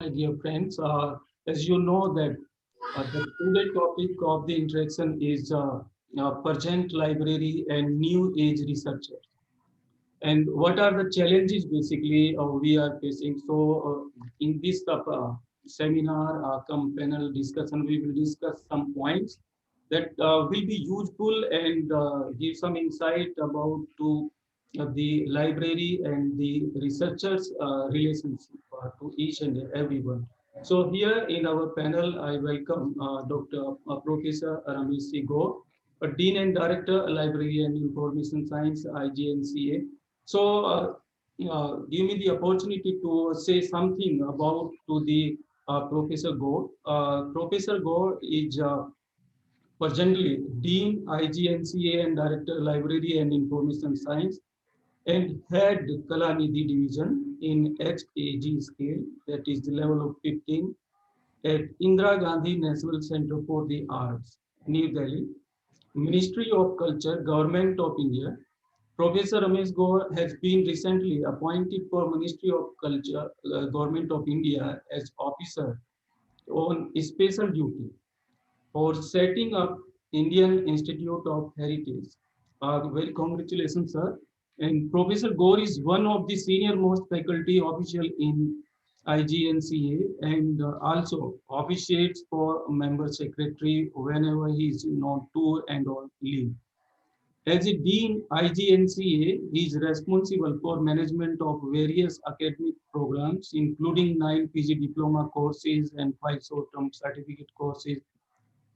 My dear friends, as you know that the today topic of the interaction is present library and new age researchers. And what are the challenges basically we are facing? So in this seminar, come panel discussion, we will discuss some points that will be useful and give some insight about to the library and the researchers relationship to each and everyone. So here in our panel, I welcome Dr. Professor Ramesh C. Go, Dean and Director, Library and Information Science, IGNCA. So, give me the opportunity to say something about to the Professor Gore. Professor Gore is presently Dean, IGNCA, and Director, Library and Information Science, and head Kalanidhi Division in HAG scale, that is the level of 15, at Indira Gandhi National Center for the Arts, New Delhi, Ministry of Culture, Government of India. Professor Ramesh Gore has been recently appointed for Ministry of Culture, Government of India as officer on special duty for setting up Indian Institute of Heritage. Very congratulations, sir. And Professor Gore is one of the senior most faculty official in IGNCA and also officiates for member secretary whenever he is on tour and on leave. As a Dean, IGNCA is responsible for management of various academic programs, including 9 PG diploma courses and 5 short-term certificate courses,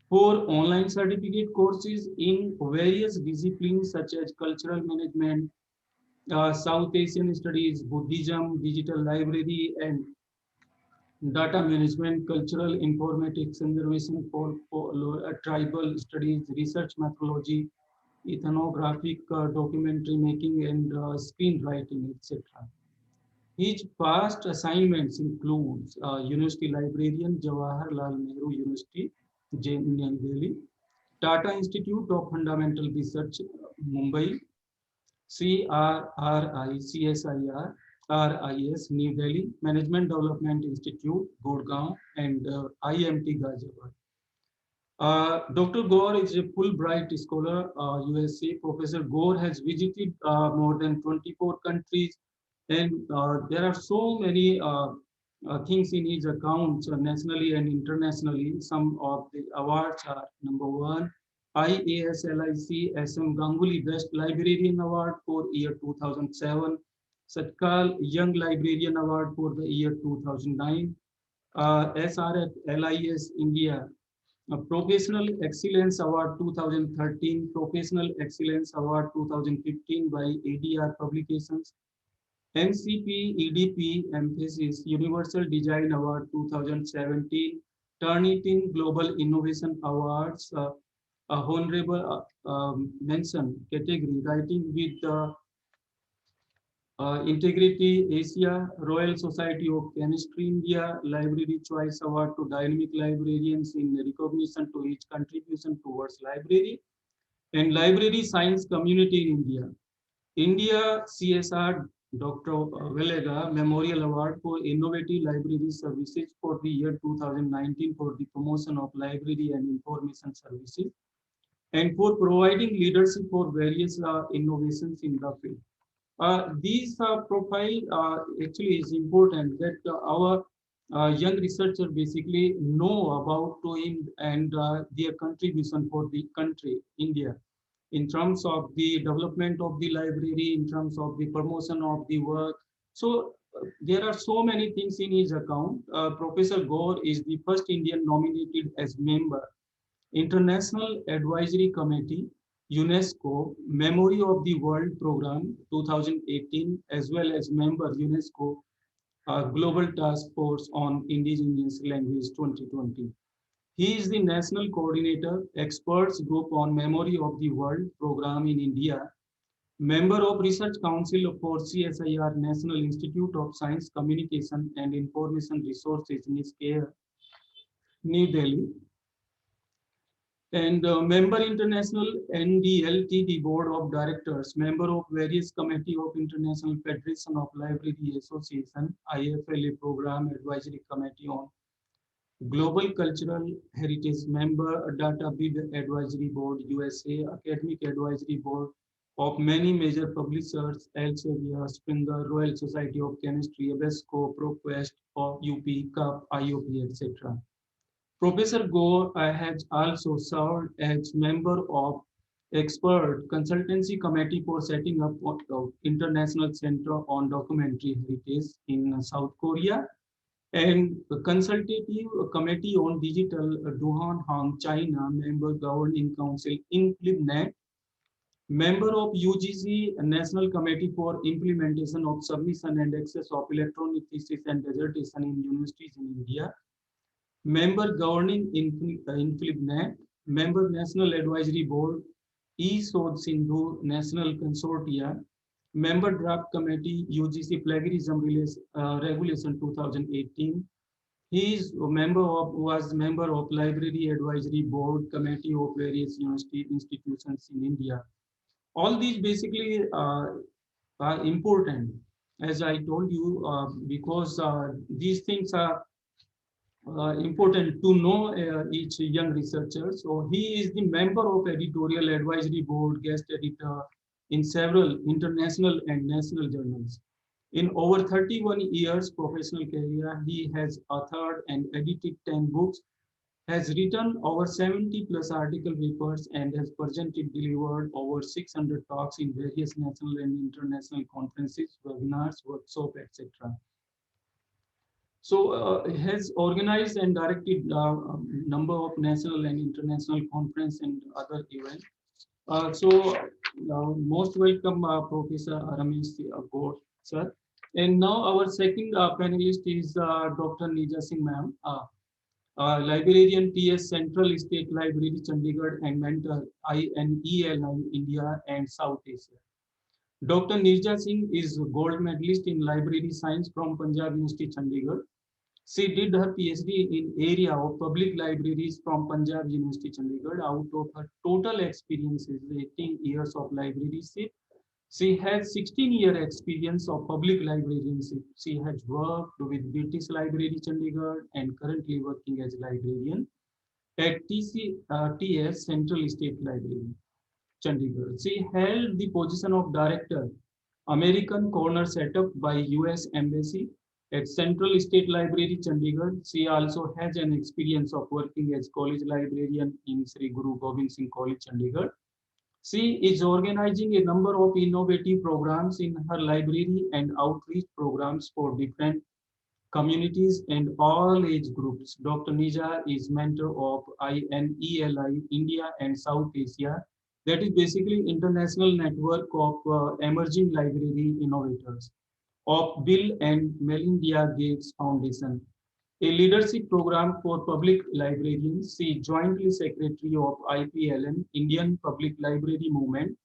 4 online certificate courses in various disciplines such as cultural management, South Asian studies, Buddhism, digital library, and data management, cultural informatics, conservation for tribal studies, research methodology, ethnographic documentary making, and screenwriting, etc. His past assignments includes University Librarian, Jawaharlal Nehru University, New Delhi, Tata Institute of Fundamental Research, Mumbai, CRRICSIR, New Delhi, Management Development Institute, Gurgaon, and IMT Ghaziabad. Dr. Gore is a Fulbright scholar, USA. Professor Gore has visited more than 24 countries, and there are so many things in his accounts nationally and internationally. Some of the awards are number one, IASLIC SM Ganguly Best Librarian Award for year 2007, Satkal Young Librarian Award for the year 2009, SRF LIS India Professional Excellence Award 2013, Professional Excellence Award 2015 by ADR Publications, NCP EDP Emphasis Universal Design Award 2017, Turnitin Global Innovation Awards, a honorable mention category, writing with Integrity Asia, Royal Society of Chemistry India, Library Choice Award to Dynamic Librarians in recognition to each contribution towards library, and Library Science Community in India. India CSR Dr. Velega Memorial Award for Innovative Library Services for the year 2019 for the promotion of library and information services and for providing leadership for various innovations in the field. These profile actually is important that our young researcher basically know about to him and their contribution for the country, India, in terms of the development of the library, in terms of the promotion of the work. So there are so many things in his account. Professor Gore is the first Indian nominated as member International Advisory Committee, UNESCO Memory of the World Program 2018, as well as member UNESCO Global Task Force on Indigenous Language 2020. He is the National Coordinator, Experts Group on Memory of the World Program in India, member of Research Council for CSIR National Institute of Science, Communication and Information Resources, NISCARE, New Delhi, And member international NDLTD Board of Directors, member of various committee of International Federation of Library Association, IFLA Program Advisory Committee on Global Cultural Heritage, member Data Bid Advisory Board USA, Academic Advisory Board of many major publishers, Elsevier, Springer, Royal Society of Chemistry, ABESCO, ProQuest, or UP, CUP, IOP, etc. Professor Gore has also served as member of expert consultancy committee for setting up the International Center on Documentary Heritage in South Korea and the consultative committee on digital Duhan Hong China member governing council in FlipNet, member of UGC National Committee for Implementation of Submission and Access of Electronic Thesis and Dissertation in Universities in India, member governing in FlipNet, member National Advisory Board, eSod Sindhu National Consortia, member draft committee UGC Plagiarism Regulation 2018. He is a was member of Library Advisory Board Committee of various university institutions in India. All these basically are important, as I told you, because these things are important to know each young researcher. So he is the member of editorial advisory board, guest editor in several international and national journals. In over 31 years professional career, he has authored and edited 10 books, has written over 70 plus article papers, and has presented, delivered over 600 talks in various national and international conferences, webinars, workshops, etc. So has organized and directed a number of national and international conference and other events. Most welcome, Professor Ramesh Gore, sir. And now our second panelist is Dr. Nija Singh ma'am, librarian TS Central State Library, Chandigarh, and mentor INELI India and South Asia. Dr. Nirja Singh is gold medalist in library science from Punjab University, Chandigarh. She did her PhD in area of public libraries from Punjab University, Chandigarh. Out of her total experiences, 18 years of librarianship, she has 16-year experience of public librarianship. She has worked with British Library, Chandigarh, and currently working as librarian at TS Central State Library, Chandigarh. She held the position of director, American Corner set up by US Embassy at Central State Library, Chandigarh. She also has an experience of working as college librarian in Sri Guru Gobind Singh College, Chandigarh. She is organizing a number of innovative programs in her library and outreach programs for different communities and all age groups. Dr. Nija is mentor of INELI India and South Asia, that is basically international network of emerging library innovators of Bill and Melinda Gates Foundation, a leadership program for public librarians. She jointly secretary of IPLM, Indian Public Library Movement.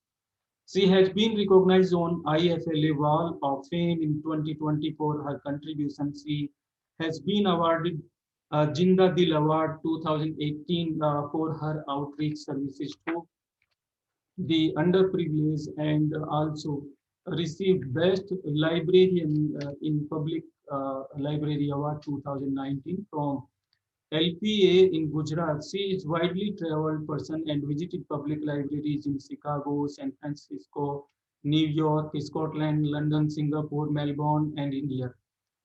She has been recognized on IFLA Wall of Fame in 2020 for her contribution. She has been awarded Jinda Dil Award 2018 for her outreach services to the underprivileged, and also received Best Librarian in Public Library Award 2019 from LPA in Gujarat. She is widely traveled person and visited public libraries in Chicago, San Francisco, New York, Scotland, London, Singapore, Melbourne, and India.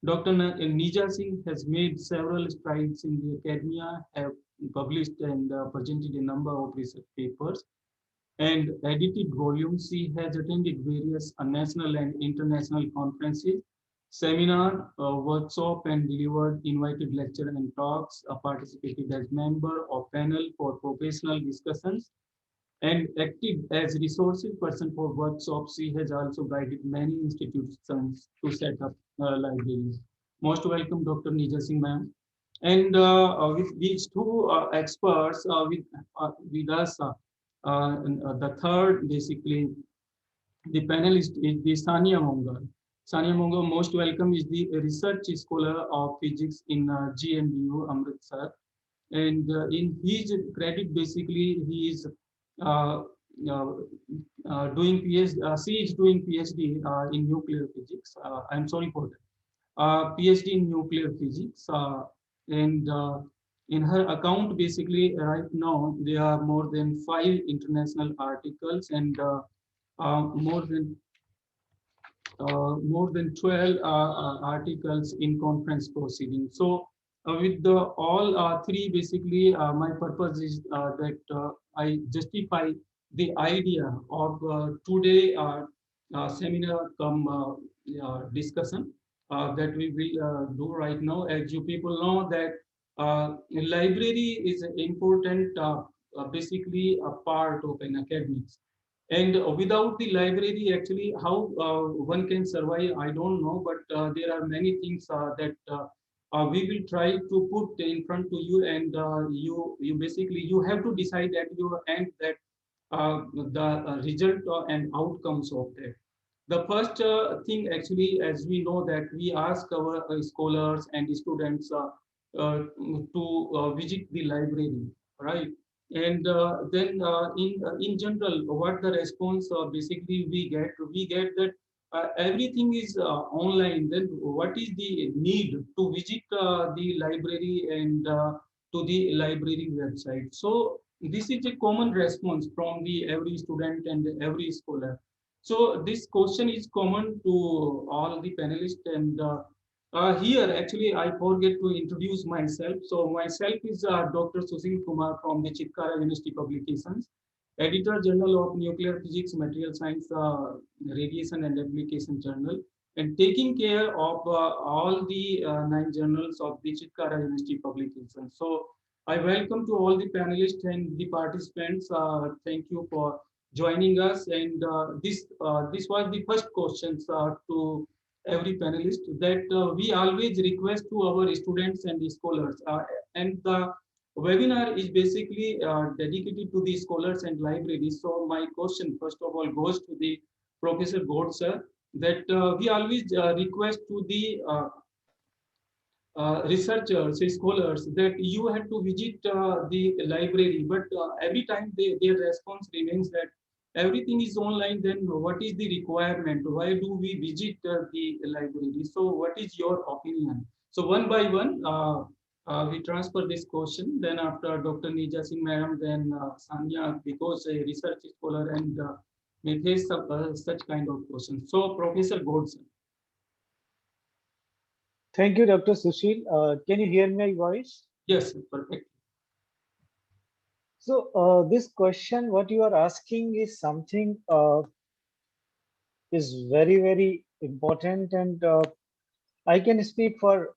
Dr. Nija Singh has made several strides in the academia, have published and presented a number of research papers and edited volumes. She has attended various national and international conferences, seminar, workshop, and delivered invited lecture and talks, participated as member of panel for professional discussions, and active as resources person for workshops. She has also guided many institutions to set up libraries. Most welcome, Dr. Nija Singh, ma'am. And with these two experts with us, the third, basically, the panelist is the Sania Mongal. Sania Mongal, most welcome, is the research scholar of physics in GNDU, Amritsar. and in his credit, basically, he is uh, uh, doing PhD. She is doing PhD in nuclear physics. I'm sorry for that. PhD in nuclear physics, and in her account, basically, right now there are more than 5 international articles and more than 12 articles in conference proceedings. So with the all three, basically, my purpose is that I justify the idea of today seminar come discussion that we will do right now. As you people know that library is an important, basically a part of an academics. And without the library, actually, how one can survive, I don't know. But there are many things that we will try to put in front to you, and you basically you have to decide at your end that the result and outcomes of that. The first thing, actually, as we know that we ask our scholars and students to visit the library, right? And then in general, what the response basically we get that everything is online. Then what is the need to visit the library and to the library website? So this is a common response from the every student and every scholar. So this question is common to all the panelists, and here, actually, I forget to introduce myself. So myself is Dr. Sushil Kumar from the Chitkara University Publications, Editor Journal of Nuclear Physics, Material Science, Radiation and Application Journal, and taking care of all the 9 journals of the Chitkara University Publications. So I welcome to all the panelists and the participants. Thank you for joining us. And this was the first questions to every panelist, that we always request to our students and the scholars. And the webinar is basically dedicated to the scholars and libraries. So my question, first of all, goes to the Professor Gord sir, that we always request to the researchers, scholars, that you have to visit the library, but every time their response remains that everything is online. Then what is the requirement? Why do we visit the library? So what is your opinion? So one by one, we transfer this question. Then after Dr. Nija Singh Madam, then Sanya, because a research scholar and may face such kind of questions. So Professor Godson. Thank you, Dr. Sushil. Can you hear my voice? Yes, perfect. So this question, what you are asking is something is very, very important. And I can speak for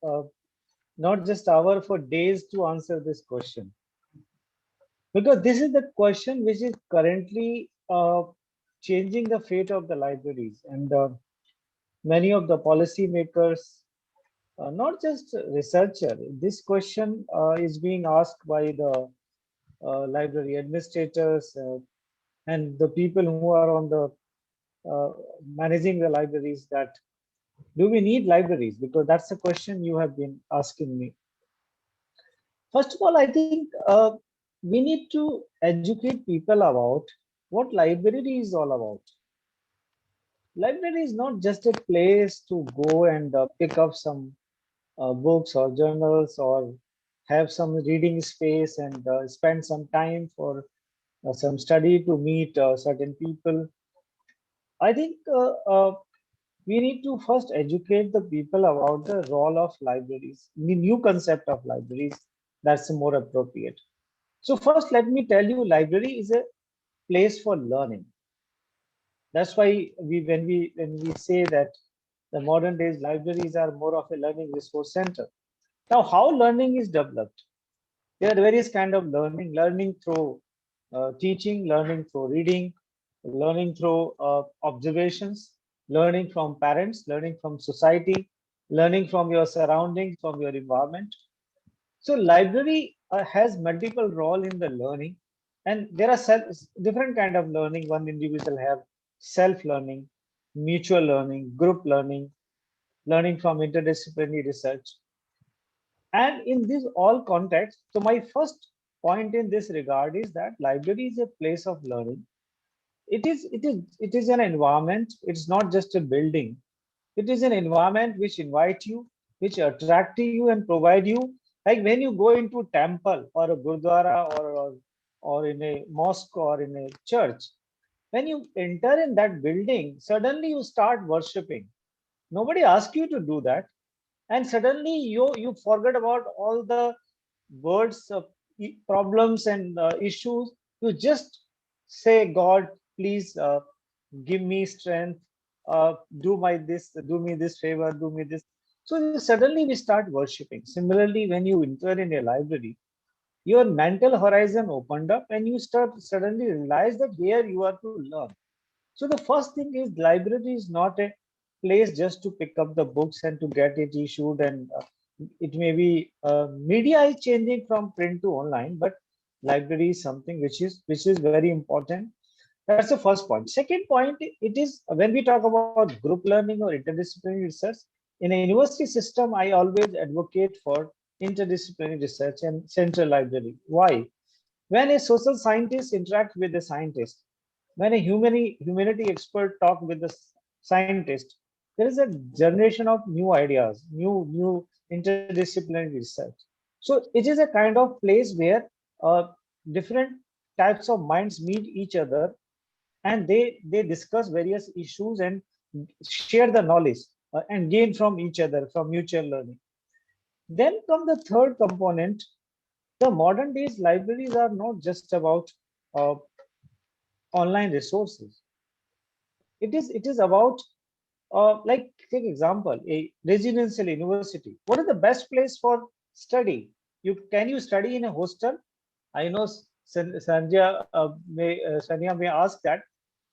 not just hour, for days to answer this question. Because this is the question which is currently changing the fate of the libraries. And many of the policymakers, not just researcher, this question is being asked by the library administrators and the people who are on the managing the libraries, that do we need libraries? Because that's the question you have been asking me. First of all, I think we need to educate people about what library is all about. Library is not just a place to go and pick up some books or journals, or have some reading space and spend some time for some study to meet certain people. I think we need to first educate the people about the role of libraries, the new concept of libraries. That's more appropriate. So first, let me tell you, library is a place for learning. That's why when we say that the modern days libraries are more of a learning resource center. Now, how learning is developed? There are various kind of learning: learning through teaching, learning through reading, learning through observations, learning from parents, learning from society, learning from your surroundings, from your environment. So library has multiple role in the learning, and there are different kind of learning. One individual have self-learning, mutual learning, group learning, learning from interdisciplinary research. And in this all context, so my first point in this regard is that library is a place of learning. It is an environment. It's not just a building. It is an environment which invite you, which attract you and provide you. Like when you go into a temple or a gurdwara or in a mosque or in a church, when you enter in that building, suddenly you start worshiping. Nobody asks you to do that, and suddenly you forget about all the words of problems and issues. You just say, God, please give me strength, do me this favor, do me this. So suddenly we start worshiping. Similarly, when you enter in a library, your mental horizon opened up and you start suddenly realize that here you are to learn. So the first thing is library is not a place just to pick up the books and to get it issued, and it may be media is changing from print to online, but library is something which is very important. That's the first point. Second point, it is when we talk about group learning or interdisciplinary research in a university system, I always advocate for interdisciplinary research and central library. Why? When a social scientist interact with a scientist, when a humanity expert talk with the scientist, there is a generation of new ideas, new interdisciplinary research. So it is a kind of place where different types of minds meet each other, and they discuss various issues and share the knowledge and gain from each other from mutual learning. Then come the third component. The modern days libraries are not just about uh, online resources. It is about like take example a residential university. What is the best place for study? Can you study in a hostel? I know Sanya may ask that.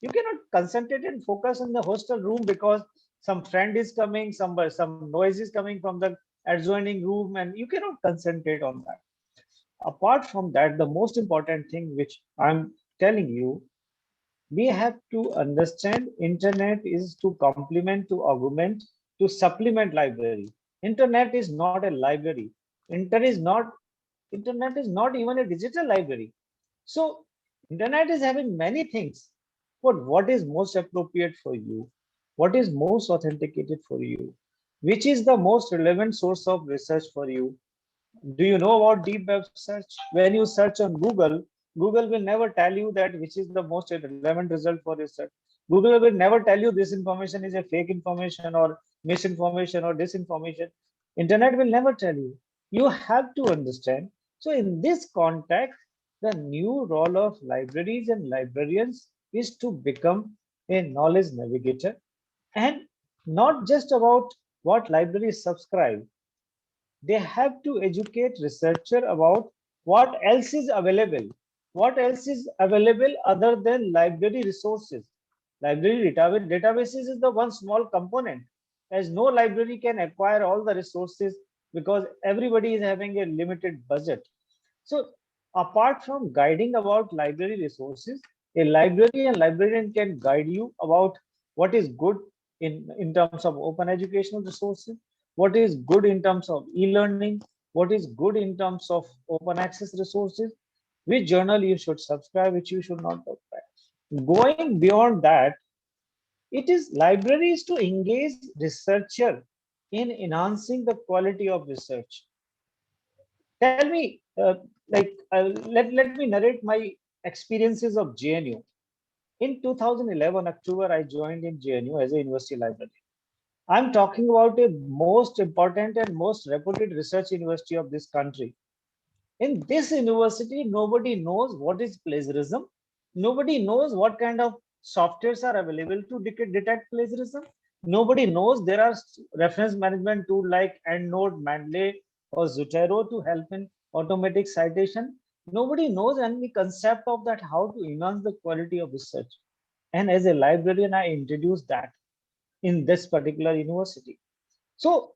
You cannot concentrate and focus in the hostel room because some friend is coming, some noise is coming from the adjoining room, and you cannot concentrate on that. Apart from that, the most important thing which I'm telling you, we have to understand internet is to complement, to augment, to supplement library. Internet is not a library. Internet is not even a digital library. So internet is having many things, but what is most appropriate for you, what is most authenticated for you, which is the most relevant source of research for you. Do you know about deep web search? When you search on Google, Google will never tell you that which is the most relevant result for research. Google will never tell you this information is a fake information or misinformation or disinformation. Internet will never tell you. You have to understand. So in this context, the new role of libraries and librarians is to become a knowledge navigator, and not just about what libraries subscribe. They have to educate researcher about what else is available. What else is available other than library resources? Library databases is the one small component, as no library can acquire all the resources because everybody is having a limited budget. So apart from guiding about library resources, a library and librarian can guide you about what is good in terms of open educational resources, what is good in terms of e-learning, what is good in terms of open access resources, which journal you should subscribe, which you should not subscribe. Going beyond that, it is libraries to engage researcher in enhancing the quality of research. Tell me, let me narrate my experiences of JNU. In 2011 October, I joined in JNU as a university librarian. I'm talking about a most important and most reputed research university of this country. In this university, nobody knows what is plagiarism. Nobody knows what kind of softwares are available to detect plagiarism. Nobody knows there are reference management tools like EndNote, Mendeley, or Zotero to help in automatic citation. Nobody knows any concept of that, how to enhance the quality of research. And as a librarian, I introduced that in this particular university. So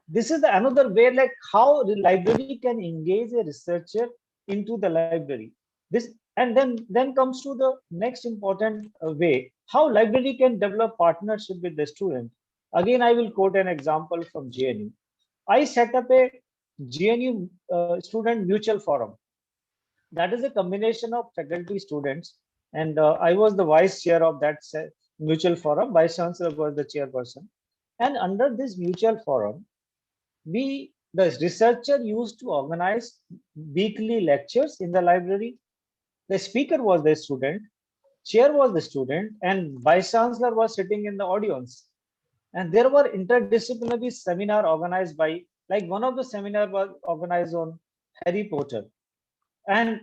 this is the another way, like how the library can engage a researcher into the library. This, and then comes to the next important way, how library can develop partnership with the student. Again, I will quote an example from JNU. I set up a GNU Student Mutual Forum. That is a combination of faculty students, and I was the vice chair of that mutual forum. Vice chancellor was the chairperson, and under this mutual forum, the researcher used to organize weekly lectures in the library. The speaker was the student, chair was the student, and vice chancellor was sitting in the audience. And there were interdisciplinary seminar organized by, like one of the seminar was organized on Harry Potter, and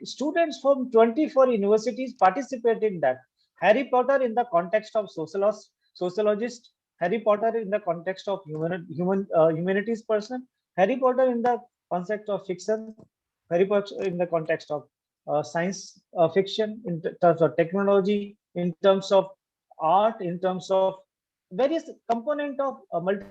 students from 24 universities participated in that. Harry Potter in the context of sociologist, Harry Potter in the context of humanities person, Harry Potter in the context of fiction, Harry Potter in the context of science fiction, in terms of technology, in terms of art, in terms of various component of multidisciplinary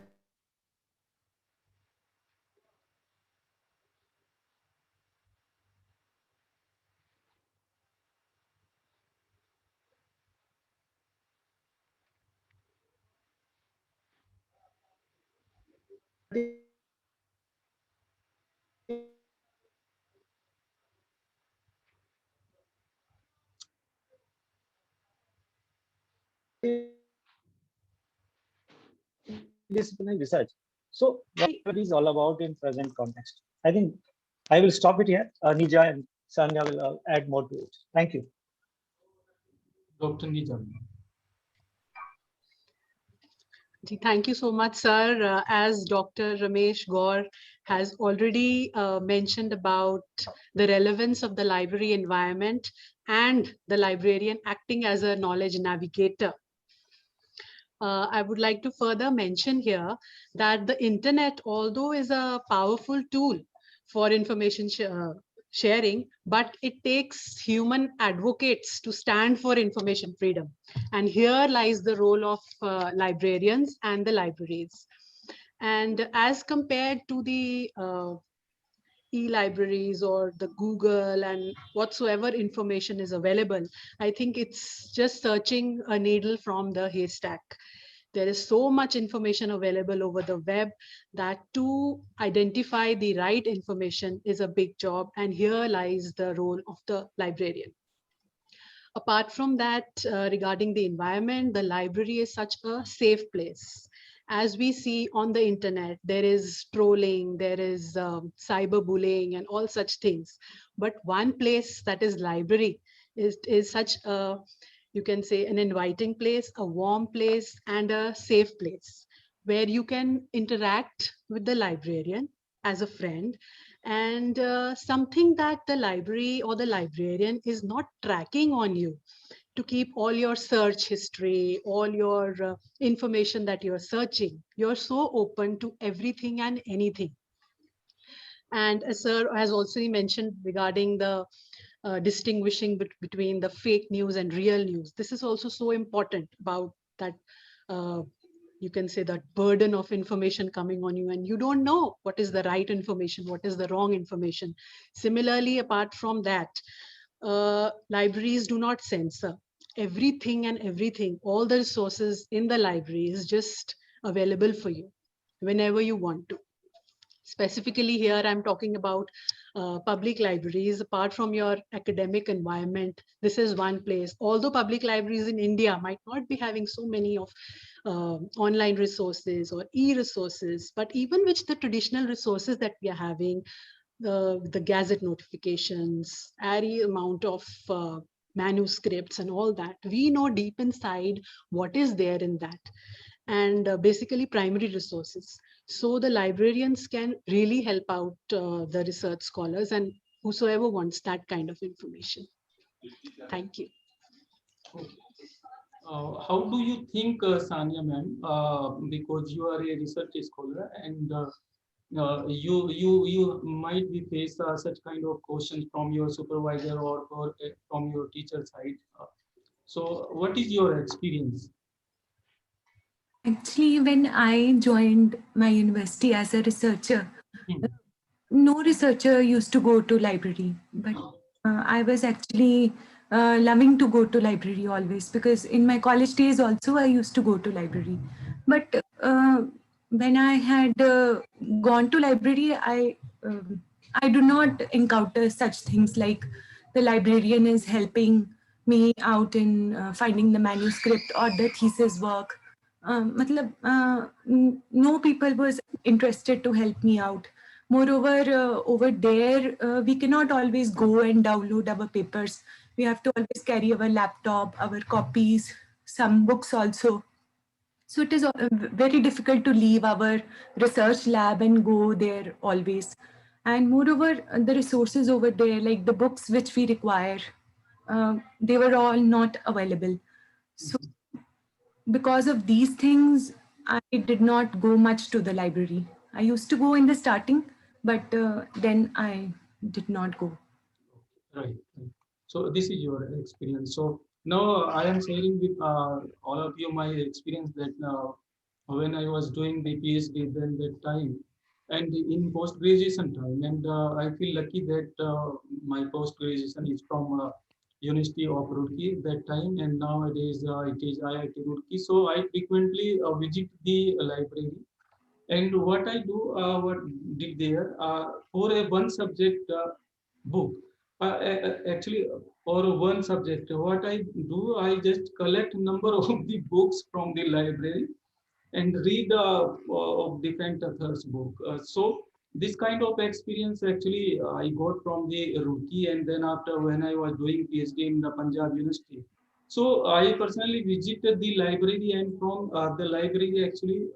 research. So what it is all about in present context. I think I will stop it here. Nija and Sanya will add more to it. Thank you. Dr. Nijam. Thank you so much, sir. As Dr. Ramesh Gaur has already mentioned about the relevance of the library environment and the librarian acting as a knowledge navigator. I would like to further mention here that the internet, although is a powerful tool for information sharing, but it takes human advocates to stand for information freedom. And here lies the role of librarians and the libraries. And as compared to the e-libraries or the Google and whatsoever information is available, I think it's just searching a needle from the haystack. There is so much information available over the web that to identify the right information is a big job. And here lies the role of the librarian. Apart from that, regarding the environment, the library is such a safe place. As we see on the internet, there is trolling, there is cyberbullying and all such things. But one place that is library is such a, you can say, an inviting place, a warm place, and a safe place where you can interact with the librarian as a friend, and something that the library or the librarian is not tracking on you to keep all your search history, all your information that you're searching. You're so open to everything and anything. And as sir has also mentioned regarding the distinguishing between the fake news and real news, this is also so important about that. You can say that burden of information coming on you and you don't know what is the right information, what is the wrong information. Similarly, apart from that, libraries do not censor everything and everything. All the resources in the library is just available for you whenever you want to. Specifically here, I'm talking about public libraries. Apart from your academic environment, this is one place. Although public libraries in India might not be having so many of online resources or e-resources, but even with the traditional resources that we are having, the gazette notifications, any amount of manuscripts and all that, we know deep inside what is there in that. And basically primary resources. So the librarians can really help out the research scholars and whosoever wants that kind of information. Thank you. How do you think, Sanya ma'am, because you are a research scholar and you might be faced such kind of questions from your supervisor or from your teacher side. So what is your experience? Actually, when I joined my university as a researcher, no researcher used to go to library, but I was actually loving to go to library always, because in my college days also I used to go to library. But when I had gone to library, I do not encounter such things like the librarian is helping me out in finding the manuscript or the thesis work. No people was interested to help me out. Moreover, over there, we cannot always go and download our papers. We have to always carry our laptop, our copies, some books also. So it is very difficult to leave our research lab and go there always. And moreover, the resources over there, like the books which we require, they were all not available. So because of these things, I did not go much to the library. I used to go in the starting, but then I did not go. Right. Right. So this is your experience. So now I am sharing with all of you my experience that when I was doing the PhD then that time and in post graduation time, and I feel lucky that my post graduation is from University of Roorkee that time, and nowadays it is IIT Roorkee. So I frequently visit the library, and what I do, what did there for a one subject book, actually, or one subject. What I do, I just collect number of the books from the library and read of different authors' book. So this kind of experience actually I got from the Roorkee, and then after when I was doing PhD in the Punjab University. So I personally visited the library, and from the library actually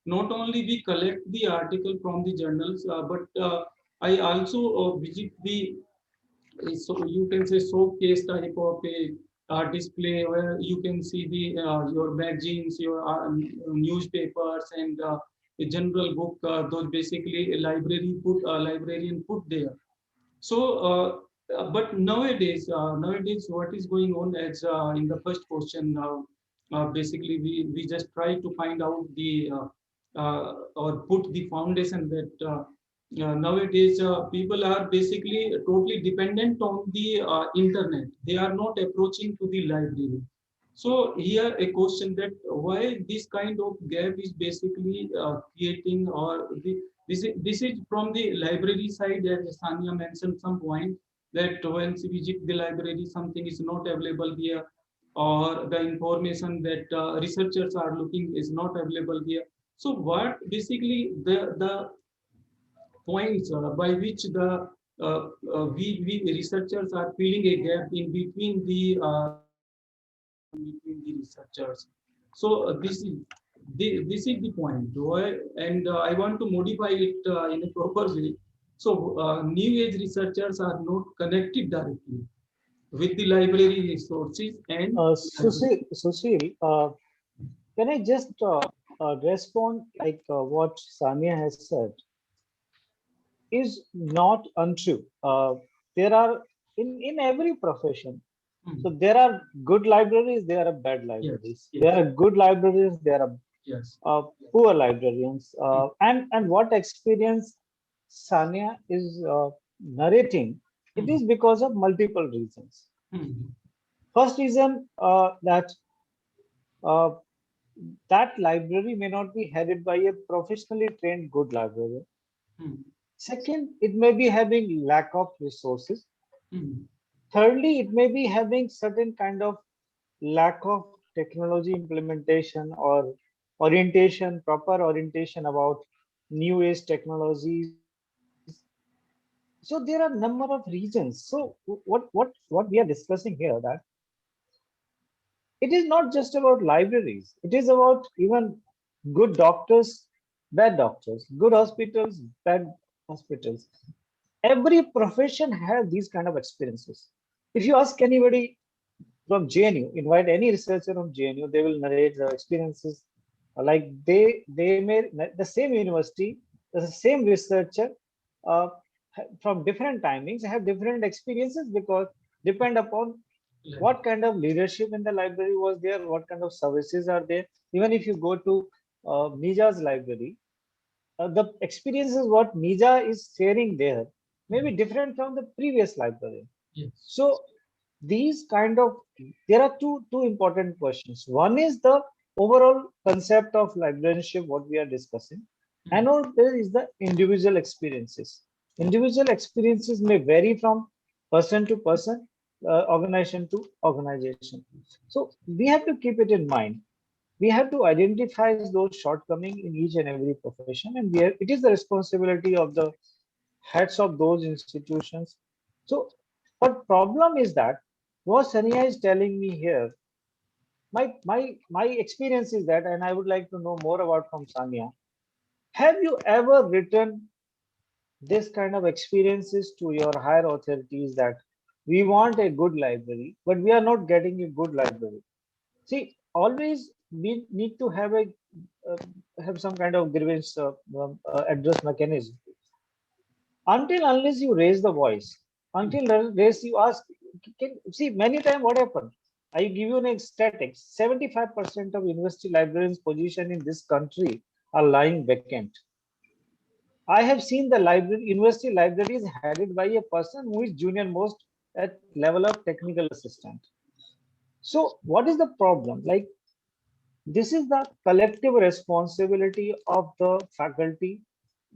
not only we collect the article from the journals, but I also visit the, so you can say, showcase type of a display where you can see the your magazines, your newspapers, and a general book. Those basically a librarian put there. So, but nowadays, what is going on as in the first question? Basically, we just try to find out the or put the foundation that nowadays people are basically totally dependent on the internet. They are not approaching to the library. So here a question that why this kind of gap is basically creating, or this is from the library side, as Sanya mentioned some point that when we visit the library, something is not available here, or the information that researchers are looking is not available here. So what basically the points by which the we researchers are filling a gap in between the between the researchers. So this is the point. Why, and I want to modify it in a proper way. So new age researchers are not connected directly with the library resources and Sushil, can I just respond like what Sania has said is not untrue. There are in every profession. So there are good libraries, there are bad libraries. yes, There are good libraries, there are yes, poor librarians. And what experience Sania is narrating, it is because of multiple reasons. First reason uh, that library may not be headed by a professionally trained good librarian. Second, it may be having lack of resources. Thirdly, it may be having certain kind of lack of technology implementation or orientation, proper orientation about new age technologies. So there are number of reasons. So what we are discussing here, that it is not just about libraries. It is about even good doctors, bad doctors, good hospitals, bad hospitals. Every profession has these kind of experiences. If you ask anybody from JNU, invite any researcher from JNU, they will narrate their experiences. Like they may the same university, the same researcher uh, from different timings have different experiences because depend upon what kind of leadership in the library was there, what kind of services are there. Even if you go to Nija's library, the experiences what Nija is sharing there may be different from the previous library. yes, So these kind of, there are two important questions. One is the overall concept of librarianship, what we are discussing. And all there is the individual experiences. Individual experiences may vary from person to person, organization to organization. So we have to keep it in mind. We have to identify those shortcomings in each and every profession, and it is the responsibility of the heads of those institutions. So, but problem is that what Sania is telling me here, my experience is that, and I would like to know more about from Sania. Have you ever written this kind of experiences to your higher authorities that we want a good library, but we are not getting a good library? See, always we need to have a uh, have some kind of grievance address mechanism. Until unless you raise the voice, until unless you ask, see many times what happened. I give you an statistics: 75% of university librarians' position in this country are lying vacant. I have seen the university libraries headed by a person who is junior most at level of technical assistant. So what is the problem? Like, this is the collective responsibility of the faculty,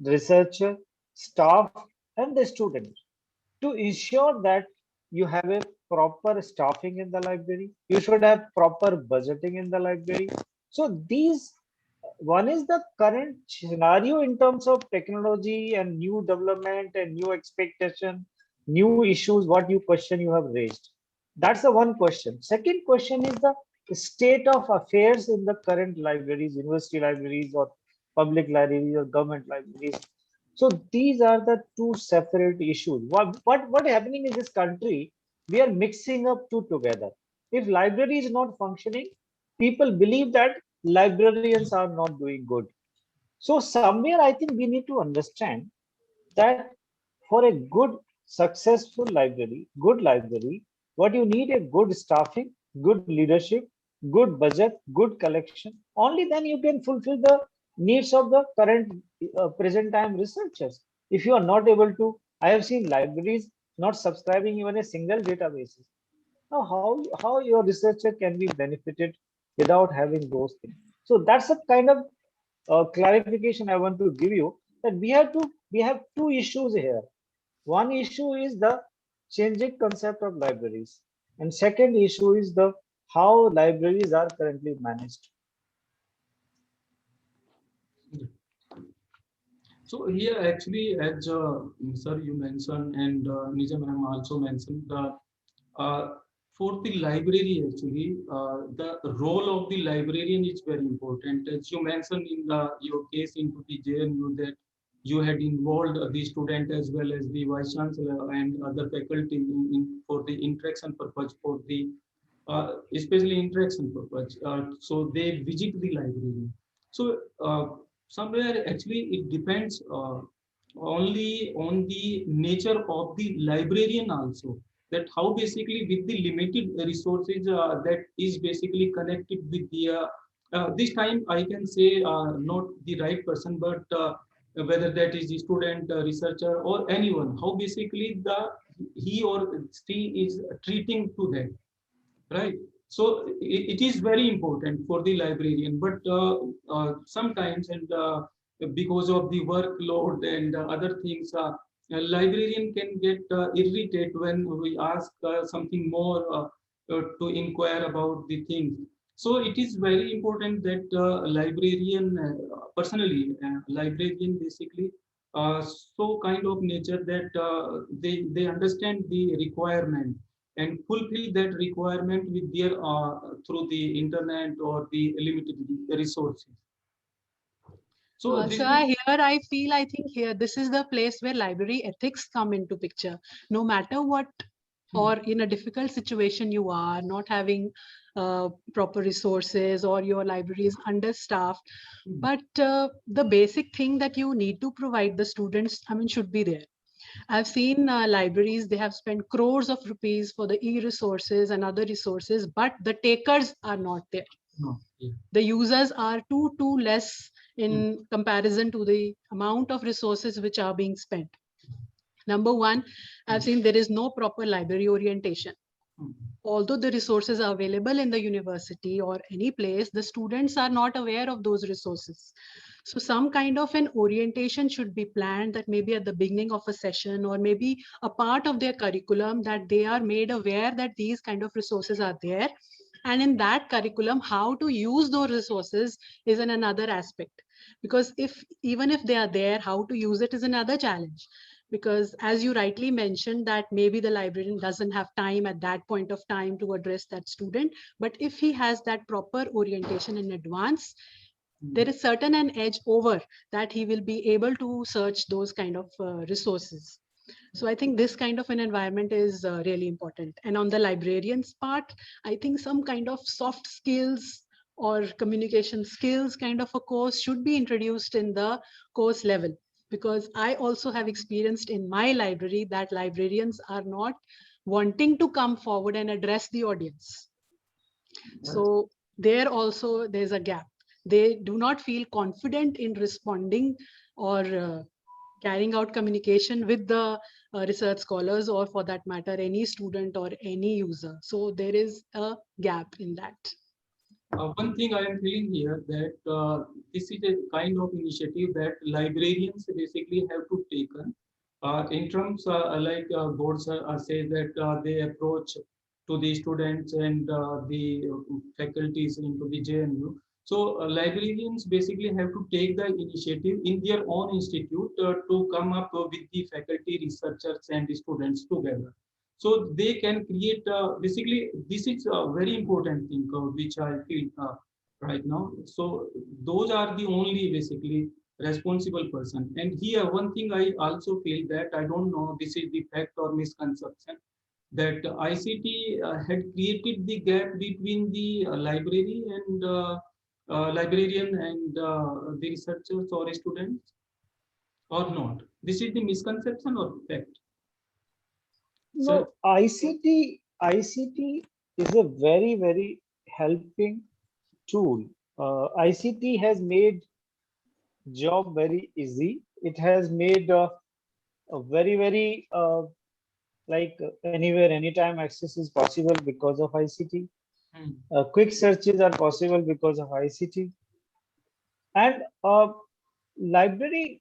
the researcher, staff, and the student to ensure that you have a proper staffing in the library. You should have proper budgeting in the library. So these, one is the current scenario in terms of technology and new development and new expectation, new issues, what you question you have raised. That's the one question. Second question is the state of affairs in the current libraries, university libraries or public libraries or government libraries. So these are the two separate issues. What happening in this country? We are mixing up two together. If library is not functioning, people believe that librarians are not doing good. So somewhere I think we need to understand that for a good, successful library, what you need a good staffing, good leadership, good budget, good collection. Only then you can fulfill the needs of the current present time researchers. If you are not able to, I have seen libraries not subscribing even a single database. Now, how your researcher can be benefited without having those things? So that's a kind of clarification I want to give you, that we have two issues here. One issue is the changing concept of libraries, and second issue is the how libraries are currently managed. So here actually, as sir you mentioned and Nija ma'am also mentioned, uh, for the library actually, the role of the librarian is very important. As you mentioned in your case into the JNU, that you had involved the student as well as the vice chancellor and other faculty for the interaction purpose, for the especially interaction purpose. So they visit the library. So somewhere actually it depends only on the nature of the librarian also, that how basically with the limited resources that is basically connected with the this time I can say not the right person, but whether that is the student, researcher, or anyone, how basically the he or she is treating to them, right? So it is very important for the librarian, but sometimes, and because of the workload and other things, a librarian can get irritated when we ask something more to inquire about the things. So it is very important that librarian, personally, librarian basically so kind of nature that they understand the requirement and fulfill that requirement with their through the internet or the limited resources. So this So is I feel, I think here, this is the place where library ethics come into picture. No matter what, or in a difficult situation you are, not having proper resources, or your library is understaffed, but the basic thing that you need to provide the students, I mean, should be there. I've seen libraries, they have spent crores of rupees for the e-resources and other resources, but the takers are not there. no, yeah. The users are too less in comparison to the amount of resources which are being spent. Number one, I've seen there is no proper library orientation. Although the resources are available in the university or any place, the students are not aware of those resources. So some kind of an orientation should be planned, that maybe at the beginning of a session or maybe a part of their curriculum, that they are made aware that these kind of resources are there. And in that curriculum, how to use those resources is another aspect. Because if even if they are there, how to use it is another challenge. Because as you rightly mentioned, that maybe the librarian doesn't have time at that point of time to address that student, but if he has that proper orientation in advance, there is certain an edge over that he will be able to search those kind of resources. So I think this kind of an environment is really important. And on the librarian's part, I think some kind of soft skills or communication skills kind of a course should be introduced in the course level. Because I also have experienced in my library that librarians are not wanting to come forward and address the audience. So there also there's a gap. They do not feel confident in responding or carrying out communication with the research scholars, or for that matter, any student or any user. So there is a gap in that. One thing I am feeling here that this is a kind of initiative that librarians basically have to take in terms like boards say that they approach to the students and the faculties into the JNU. So librarians basically have to take the initiative in their own institute to come up with the faculty, researchers, and the students together. So they can create basically this is a very important thing which I feel right now. So those are the only basically responsible person. And here one thing I also feel that I don't know this is the fact or misconception that ICT had created the gap between the library and librarian and the researchers or students or not. This is the misconception or fact. No, ICT is a very, very helping tool. ICT has made job very easy. It has made a very, very like anywhere, anytime access is possible because of ICT. Quick searches are possible because of ICT. And library,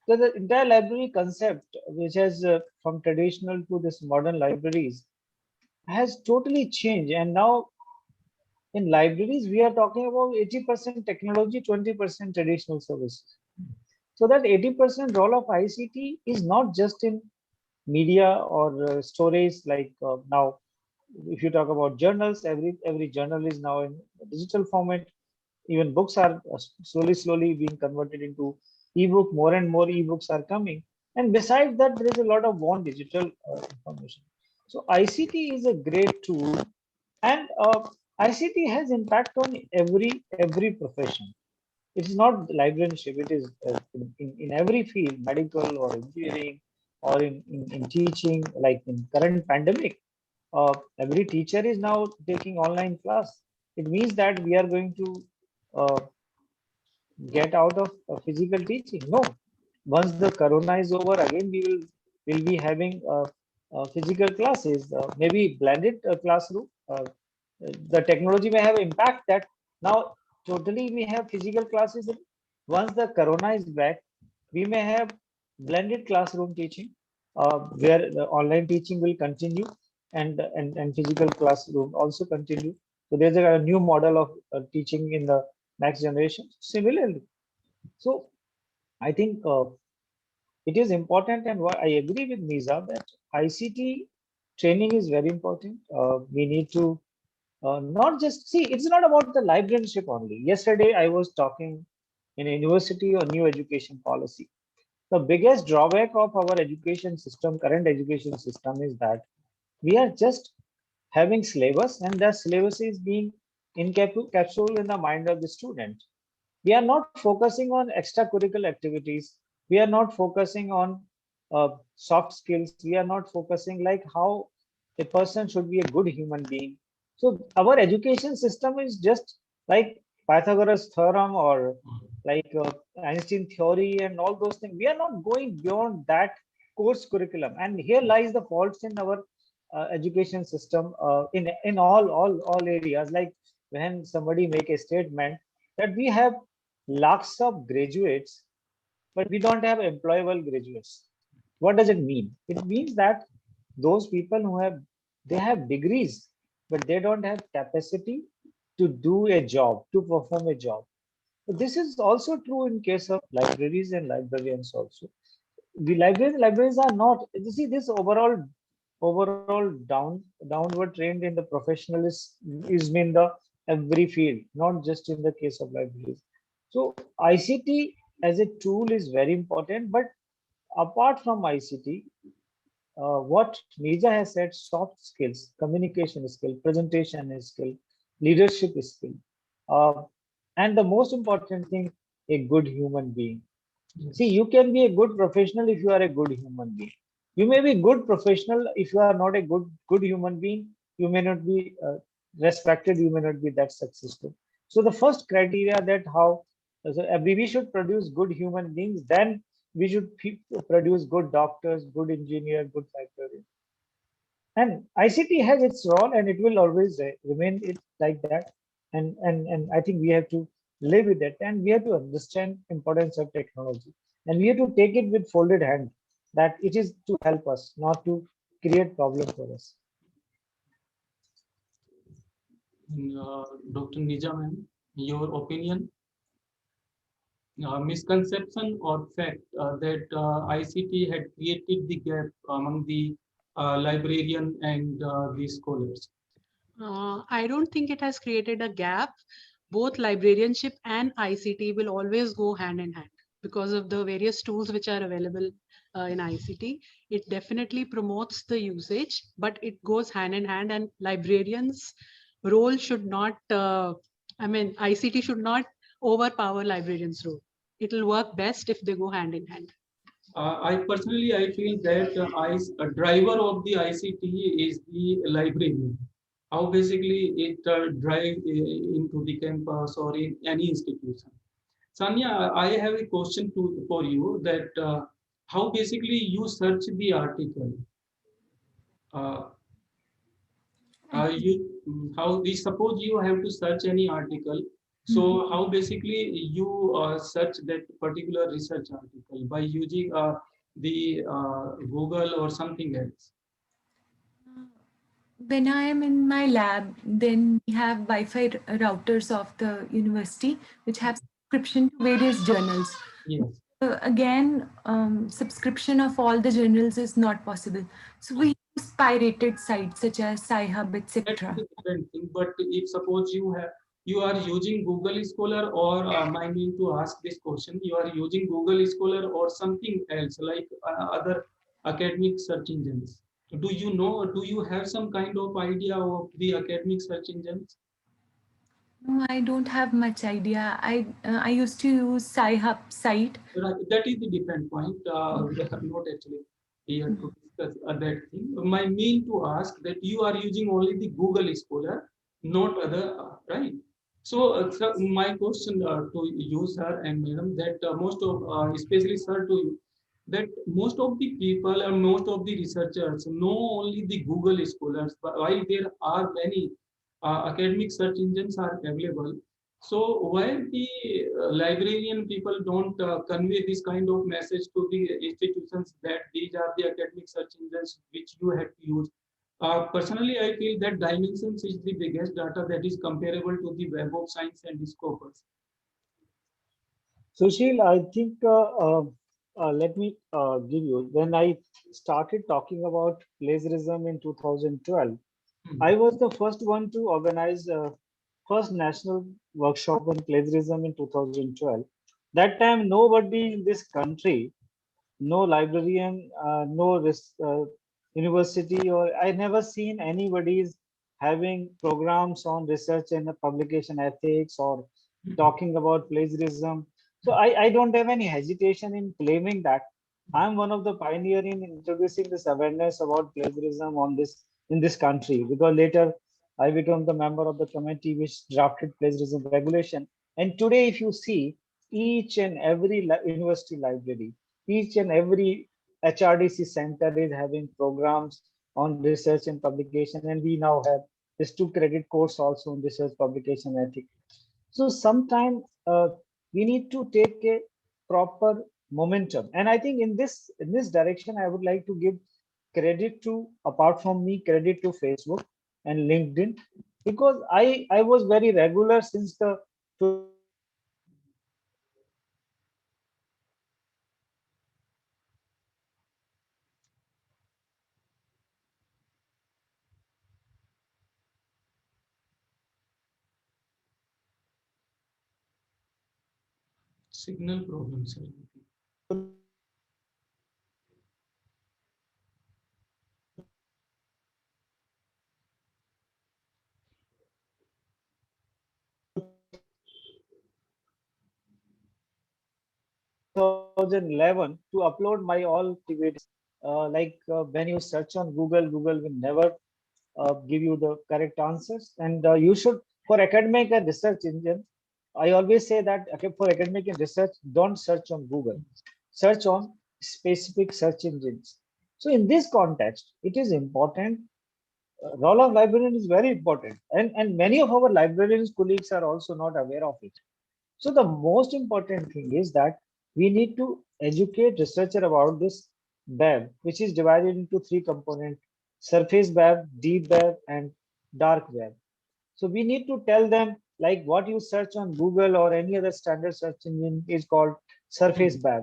the entire library concept, which has from traditional to this modern libraries, has totally changed. And now in libraries, we are talking about 80% technology, 20% traditional services. So that 80% role of ICT is not just in media or storage like now. If you talk about journals, every journal is now in digital format. Even books are slowly being converted into ebook. More and more ebooks are coming. And besides that, there is a lot of born digital information. So ICT is a great tool, and ICT has impact on every profession. It's not librarianship. It is in every field, medical or engineering or in teaching. Like in current pandemic, every teacher is now taking online class. It means that we are going to uh, get out of physical teaching. No, once the corona is over, again will be having physical classes, maybe blended classroom. The technology may have impact that now totally we have physical classes. Once the corona is back, we may have blended classroom teaching, where the online teaching will continue and physical classroom also continue. So there's a new model of teaching in the next generation. Similarly, so I think it is important, and what I agree with Nisa that ICT training is very important. We need to not just see, it's not about the librarianship only. Yesterday, I was talking in a university on new education policy. The biggest drawback of our education system, current education system, is that we are just having syllabus, and that syllabus is being encapsulated in the mind of the student. We are not focusing on extracurricular activities. We are not focusing on soft skills. We are not focusing like how a person should be a good human being. So our education system is just like Pythagoras theorem or like Einstein theory and all those things. We are not going beyond that course curriculum. And here lies the faults in our education system in all areas. Like when somebody make a statement that we have lakhs of graduates, but we don't have employable graduates. What does it mean? It means that those people who have degrees, but they don't have capacity to do a job, to perform a job. This is also true in case of libraries and librarians also. The libraries are not, you see, this overall downward trend in the professional is in the every field, not just in the case of libraries. So ICT as a tool is very important, but apart from ICT, what Nija has said, soft skills, communication skill, presentation skill, leadership skill, uh, and the most important thing, a good human being. See, you can be a good professional if you are a good human being. You may be good professional if you are not a good human being. You may not be respected. You may not be that successful. So the first criteria that how so we should produce good human beings. Then we should produce good doctors, good engineer, good librarian. And ICT has its role, and it will always remain it like that. And I think we have to live with it, and we have to understand importance of technology, and we have to take it with folded hand. That it is to help us, not to create problem for us. Dr. Nijam, your opinion, misconception or fact that ICT had created the gap among the librarian and the scholars? I don't think it has created a gap. Both librarianship and ICT will always go hand in hand because of the various tools which are available in ICT. It definitely promotes the usage, but it goes hand in hand, and librarians' role should not, ICT should not overpower librarians' role. It will work best if they go hand in hand. I feel that a driver of the ICT is the librarian. How basically it drive into the campus or in any institution. Sanya, I have a question for you that how basically you search the article. Uh, you how we suppose you have to search any article. So how basically you search that particular research article by using the Google or something else? When I am in my lab, then we have Wi-Fi routers of the university, which have subscription to various journals. Yes. Again, subscription of all the journals is not possible. So we use pirated sites such as Sci-Hub, That is etc. a different thing. But if suppose you are using Google Scholar, or I mean to ask this question, you are using Google Scholar or something else like other academic search engines. Do you know? Do you have some kind of idea of the academic search engines? No, I don't have much idea. I used to use Sci-Hub site. Right, that is the different point. We are not actually here to discuss that thing. My mean to ask that you are using only the Google Scholar, not other, right? So my question to you, sir and madam, that most of, especially sir to you, that most of the people and most of the researchers know only the Google Scholars, but while there are many academic search engines are available, so why the librarian people don't convey this kind of message to the institutions that these are the academic search engines which you have to use? Personally, I feel that Dimensions is the biggest data that is comparable to the Web of Science and Scopus. Sushil, I think let me give you. When I started talking about plagiarism in 2012, I was the first one to organize first national workshop on plagiarism in 2012. That time, nobody in this country, no librarian, university, or I never seen anybody's having programs on research and publication ethics or talking about plagiarism. So I don't have any hesitation in claiming that I'm one of the pioneer in introducing this awareness about plagiarism on this in this country, because later I became the member of the committee which drafted plagiarism regulation. And today, if you see, each and every university library, each and every HRDC center is having programs on research and publication, and we now have this 2 credit course also on research publication ethics. So sometimes we need to take a proper momentum, and I think in this direction, I would like to give credit to, apart from me, credit to Facebook and LinkedIn, because I was very regular since the 2017 when I started working in Signal problem, sir. to upload my all activities. When you search on Google, Google will never give you the correct answers. And you should, for academic and research engine, I always say that, okay, for academic and research, don't search on Google, search on specific search engines. So in this context, it is important. Role of librarian is very important, and many of our librarians colleagues are also not aware of it. So the most important thing is that we need to educate researcher about this web, which is divided into 3 components: surface web, deep web, and dark web. So we need to tell them, like, what you search on Google or any other standard search engine is called surface web.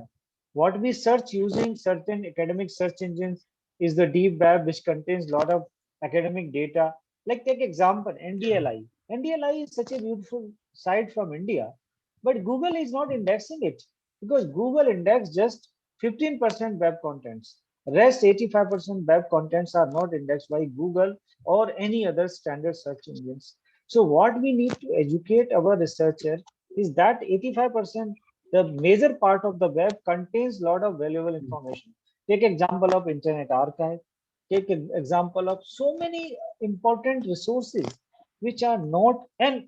What we search using certain academic search engines is the deep web, which contains a lot of academic data. Like, take example, NDLI. NDLI is such a beautiful site from India, but Google is not indexing it because Google index just 15% web contents. Rest 85% web contents are not indexed by Google or any other standard search engines. So what we need to educate our researcher is that 85%, the major part of the web contains a lot of valuable information. Take example of Internet Archive. Take an example of so many important resources which are not, and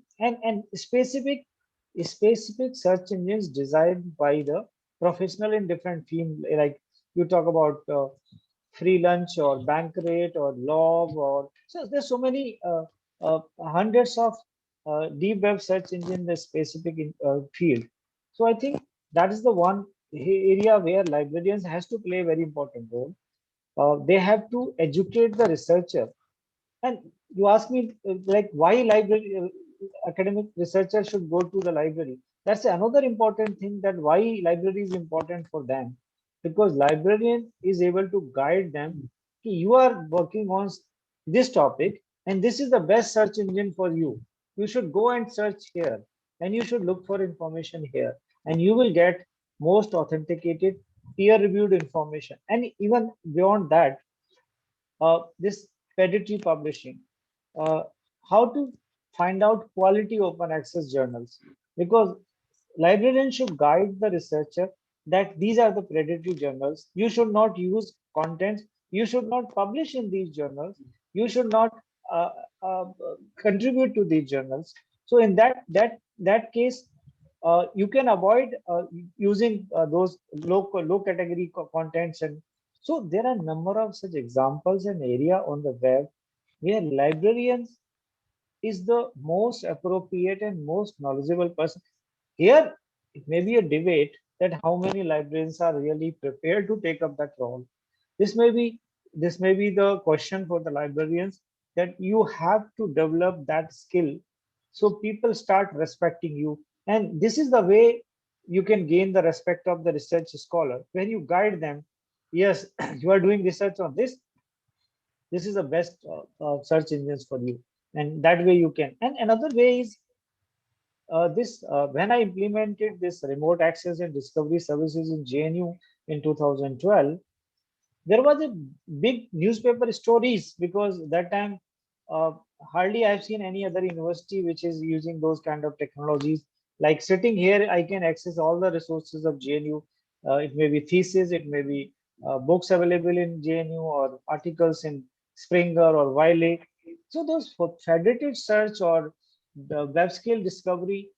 specific search engines designed by the professional in different field. Like you talk about free lunch or Bankrate or log, or so there's so many hundreds of deep web search engine in the specific field. So I think that is the one area where librarians has to play a very important role. They have to educate the researcher. And you ask me, like, why library academic researchers should go to the library. That's another important thing, that why library is important for them, because librarian is able to guide them. "Okay, you are working on this topic, and this is the best search engine for you. You should go and search here, and you should look for information here, and you will get most authenticated, peer-reviewed information." And even beyond that, this predatory publishing, uh, how to find out quality open access journals, because librarians should guide the researcher that these are the predatory journals. You should not use contents, you should not publish in these journals, you should not uh, uh, contribute to these journals. So in that case, you can avoid using those low category contents. And so there are a number of such examples and area on the web where librarians is the most appropriate and most knowledgeable person. Here, it may be a debate that how many librarians are really prepared to take up that role. This may be this may be the question for the librarians, that you have to develop that skill so people start respecting you. And this is the way you can gain the respect of the research scholar, when you guide them. Yes, you are doing research on this. This is the best search engines for you, and that way you can. And another way is this when I implemented this remote access and discovery services in JNU in 2012, there was a big newspaper stories, because that time uh, hardly I've seen any other university which is using those kind of technologies. Like sitting here, I can access all the resources of JNU. It may be thesis, it may be books available in JNU, or articles in Springer or Wiley. So those for federated search or the web scale discovery,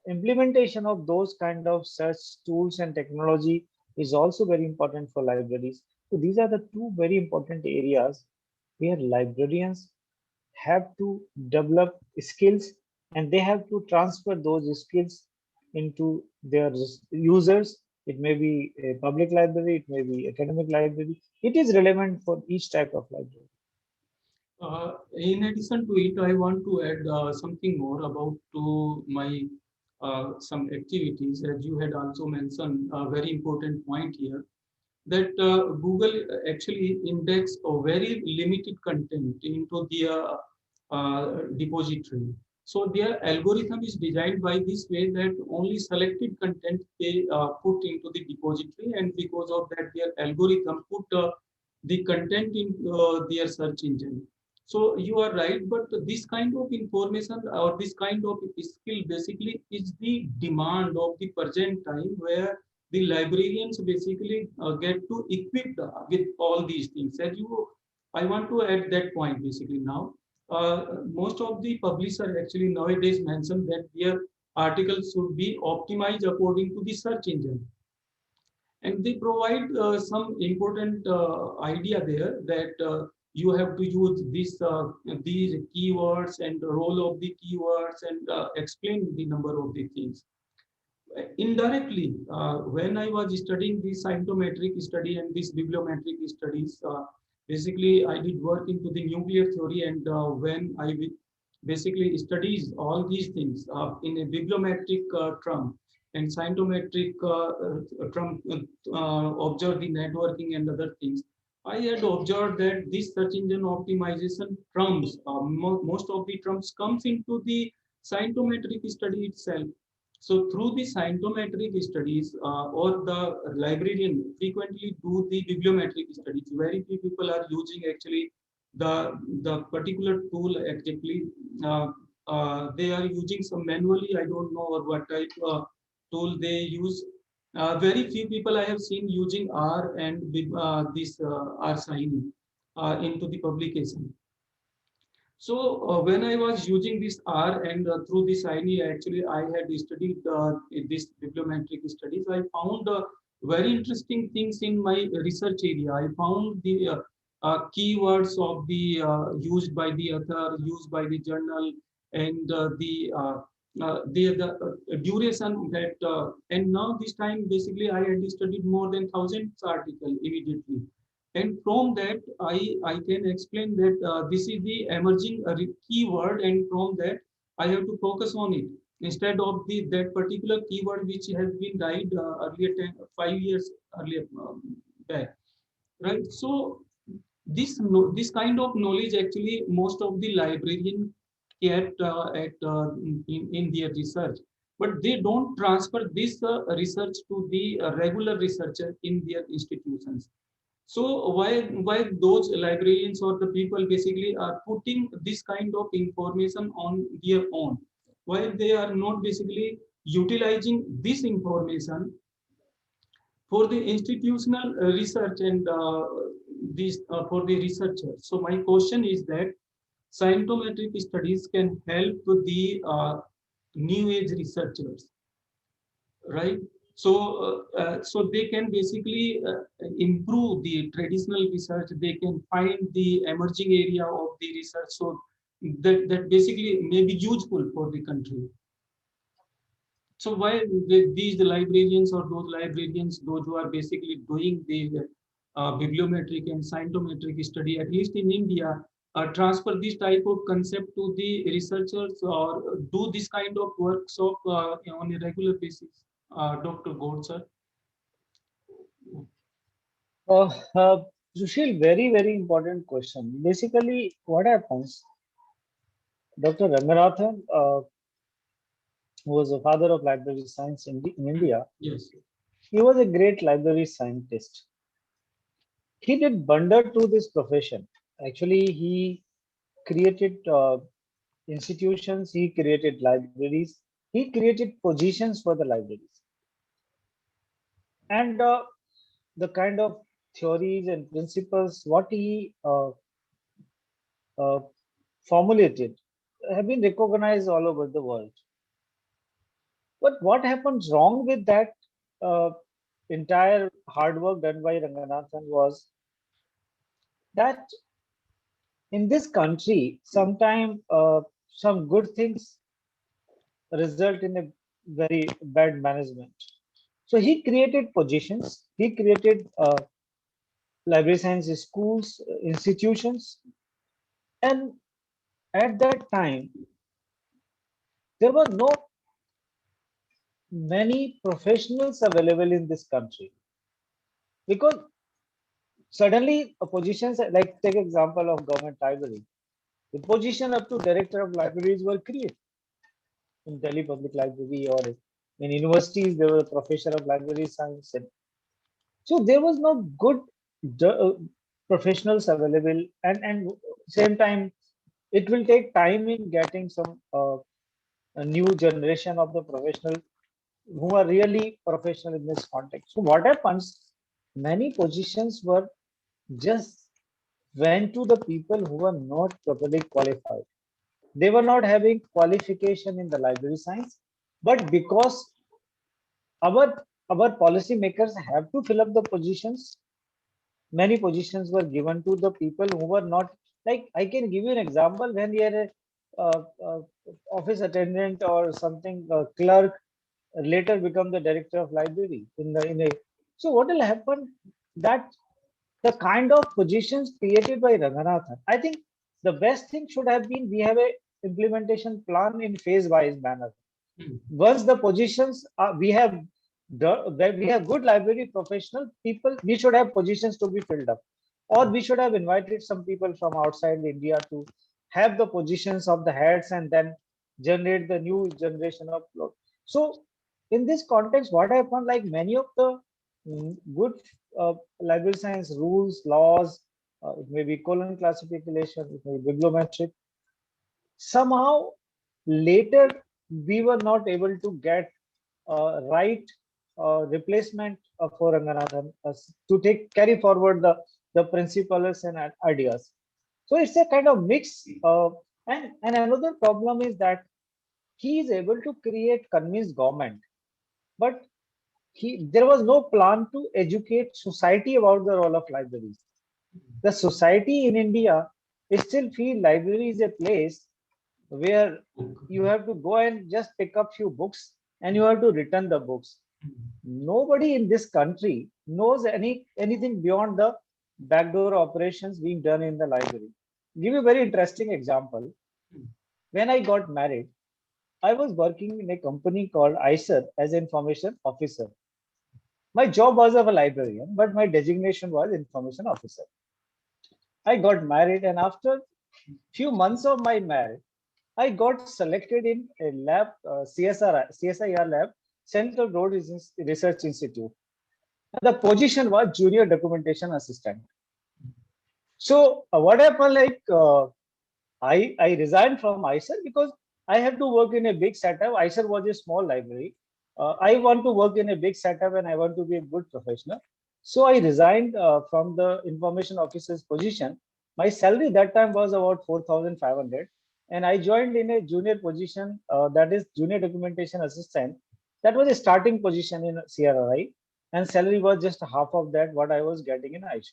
implementation of those kind of search tools and technology is also very important for libraries. So these are the two very important areas where librarians have to develop skills and they have to transfer those skills into their users. It may be a public library, it may be academic library. It is relevant for each type of library. In addition to it, I want to add something more about to my some activities, as you had also mentioned a very important point here, that Google actually index a very limited content into their depository. So their algorithm is designed by this way that only selected content they put into the depository, and because of that, their algorithm put the content in their search engine. So you are right, but this kind of information or this kind of skill basically is the demand of the present time, where the librarians basically get to equipped with all these things. As you, I want to add that point basically now. Most of the publishers actually nowadays mention that their articles should be optimized according to the search engine, and they provide some important idea there that you have to use this these keywords and the role of the keywords, and explain the number of the things indirectly. When I was studying the scientometric study and this bibliometric studies, basically I did work into the nuclear theory, and when basically studies all these things in a bibliometric term and scientometric term, observe the networking and other things, I had observed that this search engine optimization terms, most of the terms comes into the scientometric study itself. So through the scientometric studies, or the librarian frequently do the bibliometric studies. Very few people are using actually the particular tool actively. They are using some manually. I don't know or what type tool they use. Very few people I have seen using R and this R signing into the publication. So when I was using this R and through this INE, actually I had studied this bibliometric studies. I found very interesting things in my research area. I found the keywords of the used by the author, used by the journal, and the duration that. And now this time, basically, I had studied more than thousands article immediately, and from that I can explain that this is the emerging keyword, and from that I have to focus on it instead of the that particular keyword which has been died earlier 5 years earlier back, right? So this kind of knowledge actually most of the librarian kept in their research, but they don't transfer this research to the regular researcher in their institutions. So why those librarians or the people basically are putting this kind of information on their own? Why they are not basically utilizing this information for the institutional research and this for the researchers? So my question is that scientometric studies can help the new age researchers, right? So so they can basically improve the traditional research, they can find the emerging area of the research, so that basically may be useful for the country. So why these the librarians or those librarians, those who are basically doing the bibliometric and scientometric study, at least in India, transfer this type of concept to the researchers or do this kind of workshop on a regular basis? Dr. Gaur, sir. Uh, uh, Sushil, very important question. Basically, what happens? Dr. Ranganathan, who was the father of library science in India, Yes. he was a great library scientist. He did wonder to this profession. Actually, he created institutions, he created libraries, he created positions for the libraries. And the kind of theories and principles what he uh, formulated have been recognized all over the world. But what happens wrong with that entire hard work done by Ranganathan was that in this country, sometimes some good things result in a very bad management. So he created positions, he created library science schools, institutions, and at that time, there were no many professionals available in this country because suddenly positions like take example of government library, the position up to director of libraries were created in Delhi Public Library or in universities. There were a professor of library science, and so there was no good professionals available, and same time it will take time in getting some a new generation of the professional who are really professional in this context. So what happens? Many positions were just went to the people who were not properly qualified. They were not having qualification in the library science, but because our our policy makers have to fill up the positions, many positions were given to the people who were not, like I can give you an example. When you are a uh, office attendant or something, clerk, later become the director of library in a, so what will happen, that the kind of positions created by Ranganathan, I think the best thing should have been we have a implementation plan in phase wise manner. Once the positions are, where we have good library professional people, we should have positions to be filled up, or we should have invited some people from outside India to have the positions of the heads and then generate the new generation of so in this context, what happened, like many of the good library science rules, laws, it may be colon classification, it may be bibliometric, somehow later we were not able to get right replacement for Ranganathan to take carry forward the principles and ideas. So it's a kind of mix. And another problem is that he is able to create convince government, but there was no plan to educate society about the role of libraries. The society in India still feel library is a place where you have to go and just pick up few books and you have to return the books. Nobody in this country knows anything beyond the backdoor operations being done in the library. Give you a very interesting example. When I got married, I was working in a company called ICER as information officer. My job was of a librarian, but my designation was information officer. I got married, and after few months of my marriage, I got selected in a lab, CSIR lab, Central Road Research Institute. The position was junior documentation assistant. So what happened? Like I resigned from ICER because I have to work in a big setup. ICER was a small library. I want to work in a big setup and I want to be a good professional. So I resigned from the information officer's position. My salary that time was about 4,500, and I joined in a junior position, that is junior documentation assistant. That was a starting position in CRI, and salary was just half of that what I was getting in ICER.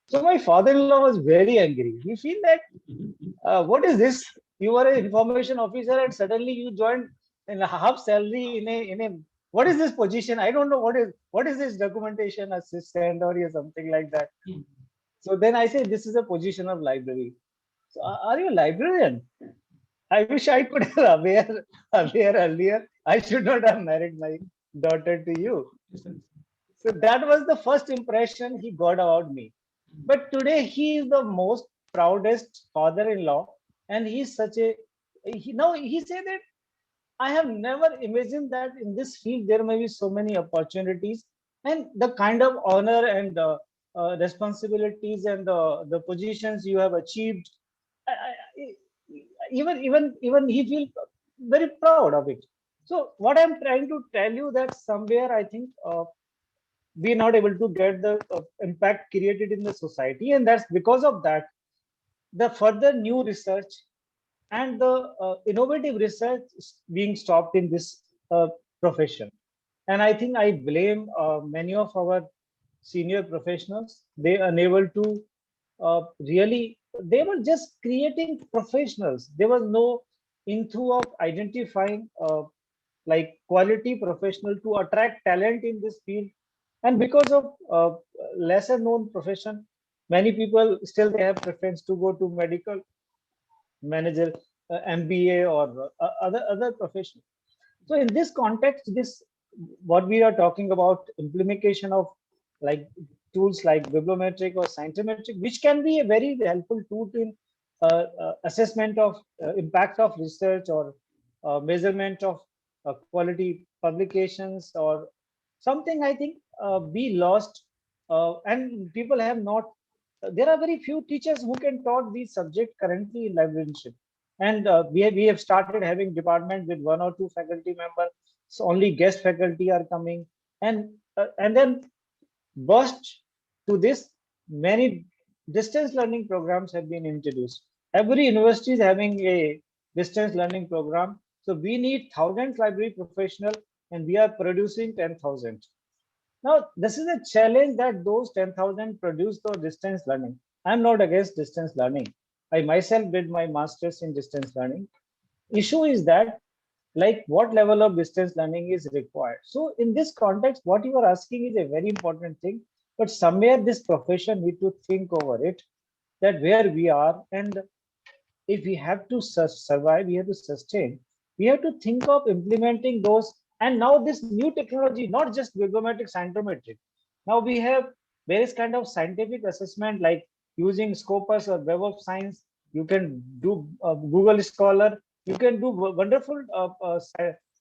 So my father-in-law was very angry. He feel that what is this? You were an information officer and suddenly you joined in a half salary in a what is this position? I don't know what is this documentation assistant or something like that. So then I say this is a position of library. So are you a librarian? I wish I could have aware earlier. I should not have married my daughter to you. So that was the first impression he got about me. But today he is the most proudest father-in-law, and he's such a he said that I have never imagined that in this field there may be so many opportunities, and the kind of honor and responsibilities and the positions you have achieved. Even he feels very proud of it. So what I'm trying to tell you that somewhere I think we're not able to get the impact created in the society, and that's because of that the further new research and the innovative research is being stopped in this profession. And I think I blame many of our senior professionals. They unable to really they were just creating professionals. There was no into of identifying like quality professional to attract talent in this field. And because of lesser known profession, many people still they have preference to go to medical manager, MBA, or other profession. So in this context, this what we are talking about implementation of like tools like bibliometric or scientometric, which can be a very helpful tool in assessment of impact of research or measurement of quality publications or something. I think we lost, and people have not. There are very few teachers who can taught these subject currently in librarianship, and we have started having department with one or two faculty members. So only guest faculty are coming, and then burst to this, many distance learning programs have been introduced. Every university is having a distance learning program. So we need thousands library professional, and we are producing 10,000. Now, this is a challenge that those 10,000 produce the distance learning. I'm not against distance learning. I myself did my master's in distance learning. Issue is that, like, what level of distance learning is required. So in this context, what you are asking is a very important thing, but somewhere this profession need to think over it, that where we are, and if we have to survive, we have to sustain, we have to think of implementing those. And now this new technology, not just bibliometric, scientometric, now we have various kind of scientific assessment, like using Scopus or Web of Science. You can do Google Scholar. You can do wonderful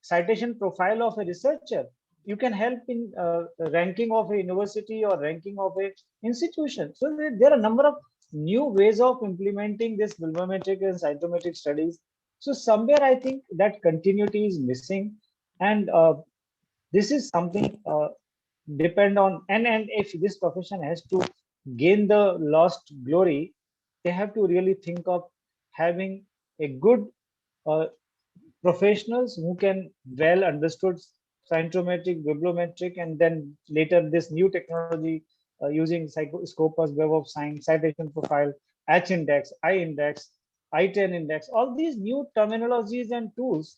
citation profile of a researcher. You can help in ranking of a university or ranking of a institution. So there are a number of new ways of implementing this bibliometric and scientometric studies. So somewhere I think that continuity is missing, and this is something depend on, and if this profession has to gain the lost glory, they have to really think of having a good uh, professionals who can well understood scientometric, bibliometric, and then later this new technology using Scopus, Web of Science, citation profile, H index, I index, I10 index, all these new terminologies and tools,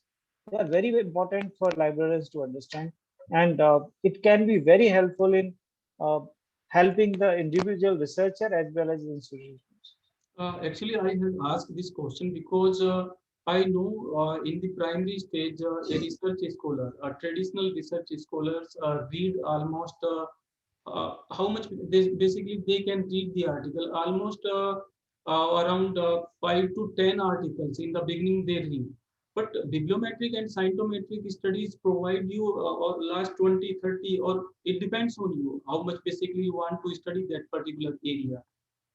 they are very important for librarians to understand. And it can be very helpful in uh, helping the individual researcher as well as institutions. Actually, I had asked this question because I know in the primary stage, a research scholar, a traditional research scholars read almost how much basically they can read the article almost around 5 to 10 articles in the beginning they read. But bibliometric and scientometric studies provide you last 20, 30, or it depends on you how much basically you want to study that particular area.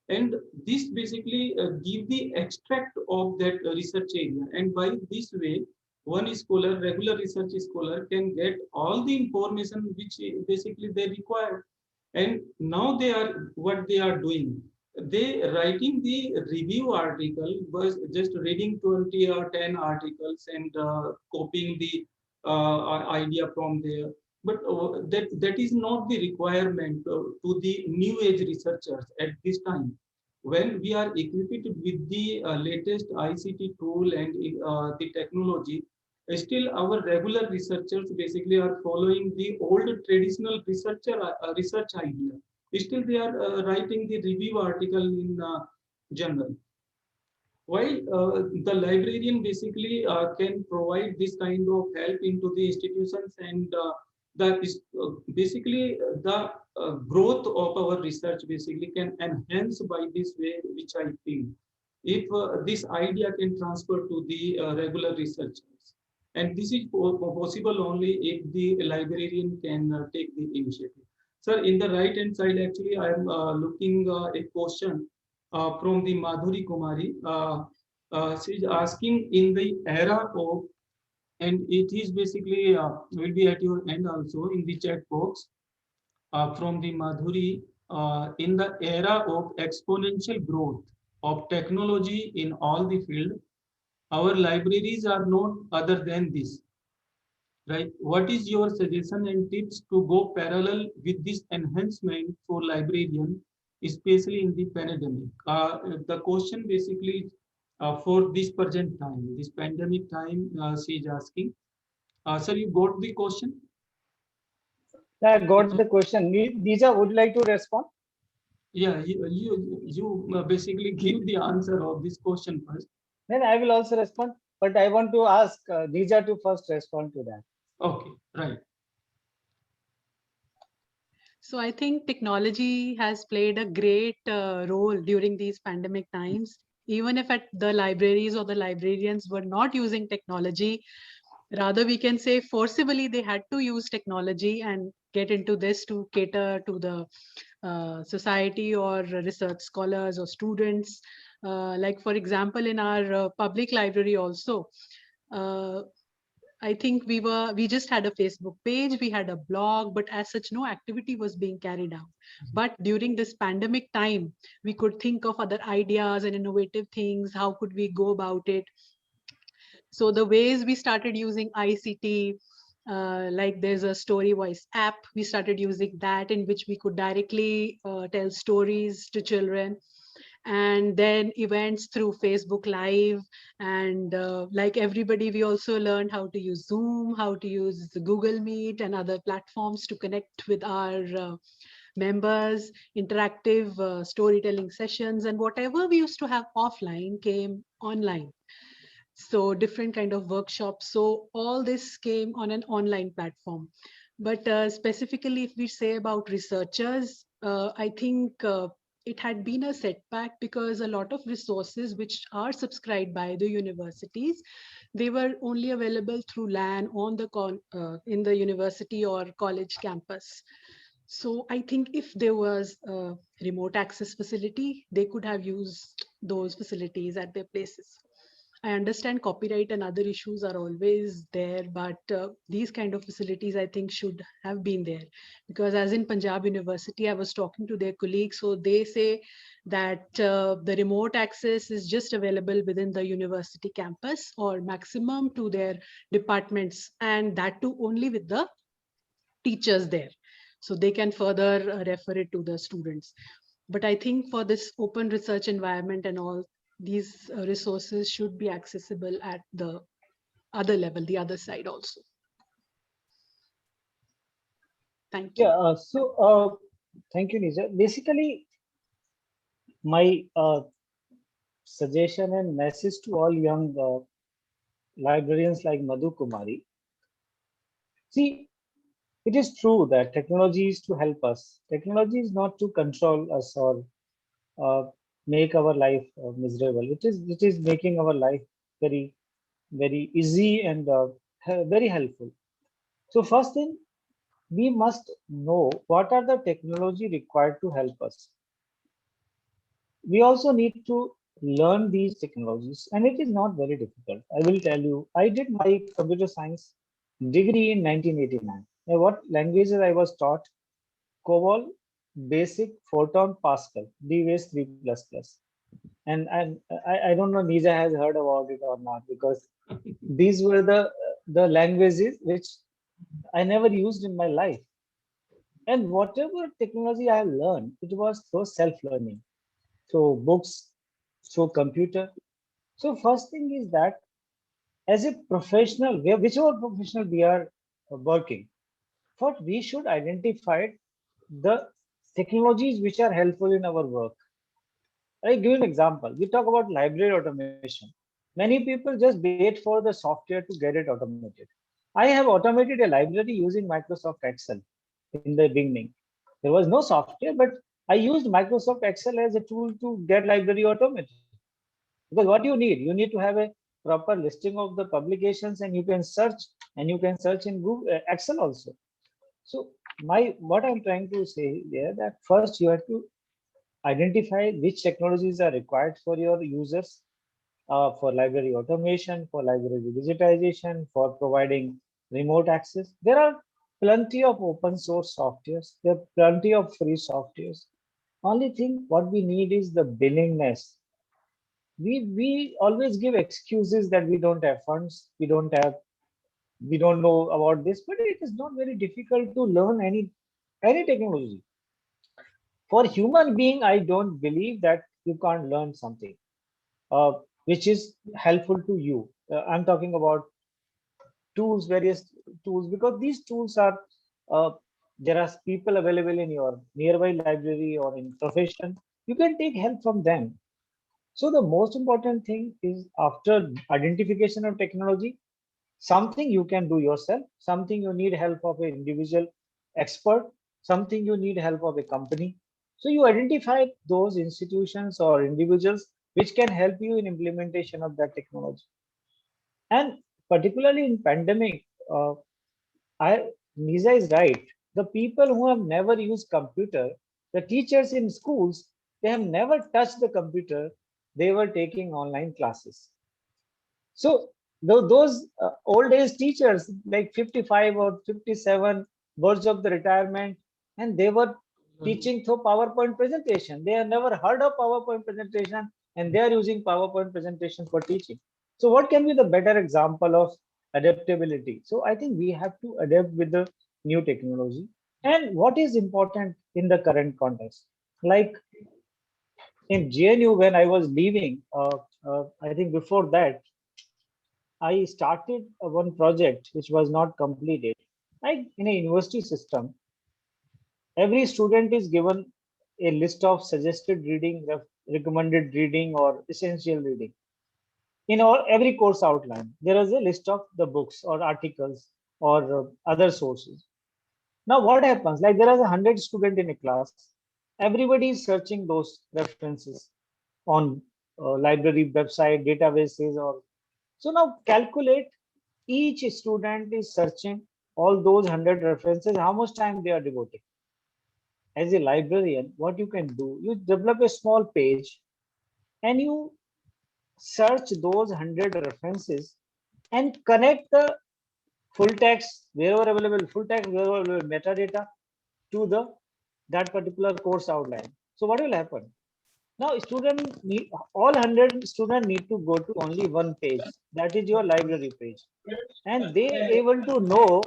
And this basically give the extract of that research area, and by this way one scholar, regular research scholar, can get all the information which basically they require. And now they are what they are doing, they writing the review article was just reading 20 or 10 articles and copying the idea from there. But that is not the requirement to the new age researchers at this time. When we are equipped with the latest ICT tool and the technology, still our regular researchers basically are following the old traditional research idea. Still they are writing the review article in journal. While the librarian basically can provide this kind of help into the institutions, and that is basically the growth of our research basically can enhance by this way, which I think if this idea can transfer to the regular researchers, and this is possible only if the librarian can take the initiative. Sir, in the right hand side, actually, I am looking a question from the Madhuri Kumari. She's asking in the era of, and it is basically will be at your end also in the chat box from the Madhuri. In the era of exponential growth of technology in all the field, our libraries are not other than this, right? What is your suggestion and tips to go parallel with this enhancement for librarian especially in the pandemic. The question basically for this present time, this pandemic time, she is asking. Sir, you got the question? I got the question. Dija, would you like to respond? Yeah, you basically give the answer of this question first. Then I will also respond, but I want to ask Dija to first respond to that. Okay, right. So I think technology has played a great role during these pandemic times. Even if at the libraries or the librarians were not using technology, rather we can say forcibly they had to use technology and get into this to cater to the society or research scholars or students. Like for example, in our public library also, uh, I think we just had a Facebook page, we had a blog, but as such, no activity was being carried out. But during this pandemic time, we could think of other ideas and innovative things. How could we go about it? So the ways we started using ICT, like there's a story voice app, we started using that in which we could directly tell stories to children. And then events through Facebook Live. And like everybody, we also learned how to use Zoom, how to use the Google Meet and other platforms to connect with our members, interactive storytelling sessions, and whatever we used to have offline came online. So different kind of workshops. So all this came on an online platform. But specifically, if we say about researchers, I think it had been a setback because a lot of resources which are subscribed by the universities, they were only available through LAN on the in the university or college campus. So I think if there was a remote access facility, they could have used those facilities at their places. I understand copyright and other issues are always there, but these kind of facilities I think should have been there, because as in Punjab University, I was talking to their colleagues, so they say that the remote access is just available within the university campus or maximum to their departments, and that too only with the teachers there. So they can further refer it to the students. But I think for this open research environment and all, these resources should be accessible at the other level, the other side also. Thank you. Yeah, thank you, Nija. Basically, my suggestion and message to all young librarians like Madhu Kumari. See, it is true that technology is to help us. Technology is not to control us or uh, make our life miserable. It is making our life very very easy and very helpful. So first thing, we must know what are the technology required to help us. We also need to learn these technologies, and it is not very difficult. I will tell you, I did my computer science degree in 1989. Now, what languages I was taught? COBOL, BASIC, Fortran, Pascal, DBase 3++. And I don't know Nija has heard about it or not, because these were the languages which I never used in my life. And whatever technology I have learned, it was through self-learning, through books, through computer. So first thing is that as a professional, whichever professional we are working, first we should identify the technologies which are helpful in our work. I give an example. We talk about library automation. Many people just wait for the software to get it automated. I have automated a library using Microsoft Excel in the beginning. There was no software, but I used Microsoft Excel as a tool to get library automated. Because what you need to have a proper listing of the publications, and you can search, in Google, Excel also. So what I'm trying to say there, that first you have to identify which technologies are required for your users, for library automation, for library digitization, for providing remote access. There are plenty of open source softwares. There are plenty of free softwares. Only thing what we need is the willingness. We always give excuses that we don't have funds, we don't know about this, but it is not very difficult to learn any technology. For human being, I don't believe that you can't learn something uh, which is helpful to you. I'm talking about tools, various tools, because these tools are uh, there are people available in your nearby library or in profession. You can take help from them. So the most important thing is, after identification of technology, something you can do yourself, something you need help of an individual expert, something you need help of a company. So you identify those institutions or individuals which can help you in implementation of that technology. And particularly in pandemic, Nisa is right. The people who have never used computer, the teachers in schools, they have never touched the computer. They were taking online classes. So those old age teachers, like 55 or 57, verge of the retirement, and they were teaching through PowerPoint presentation. They have never heard of PowerPoint presentation, and they are using PowerPoint presentation for teaching. So what can be the better example of adaptability? So I think we have to adapt with the new technology. And what is important in the current context? Like in GNU, when I was leaving, I think before that, I started one project which was not completed. Like in a university system, every student is given a list of suggested reading, recommended reading, or essential reading. In all every course outline, there is a list of the books or articles or other sources. Now, what happens? Like there are 100 students in a class. Everybody is searching those references on library website, databases, or so now calculate each student is searching all those 100 references, how much time they are devoting. As a librarian, what you can do, you develop a small page and you search those 100 references and connect the full text wherever available, full text wherever available, metadata to the that particular course outline. So what will happen? Now, all 100 students need to go to only one page. That is your library page, and they able to know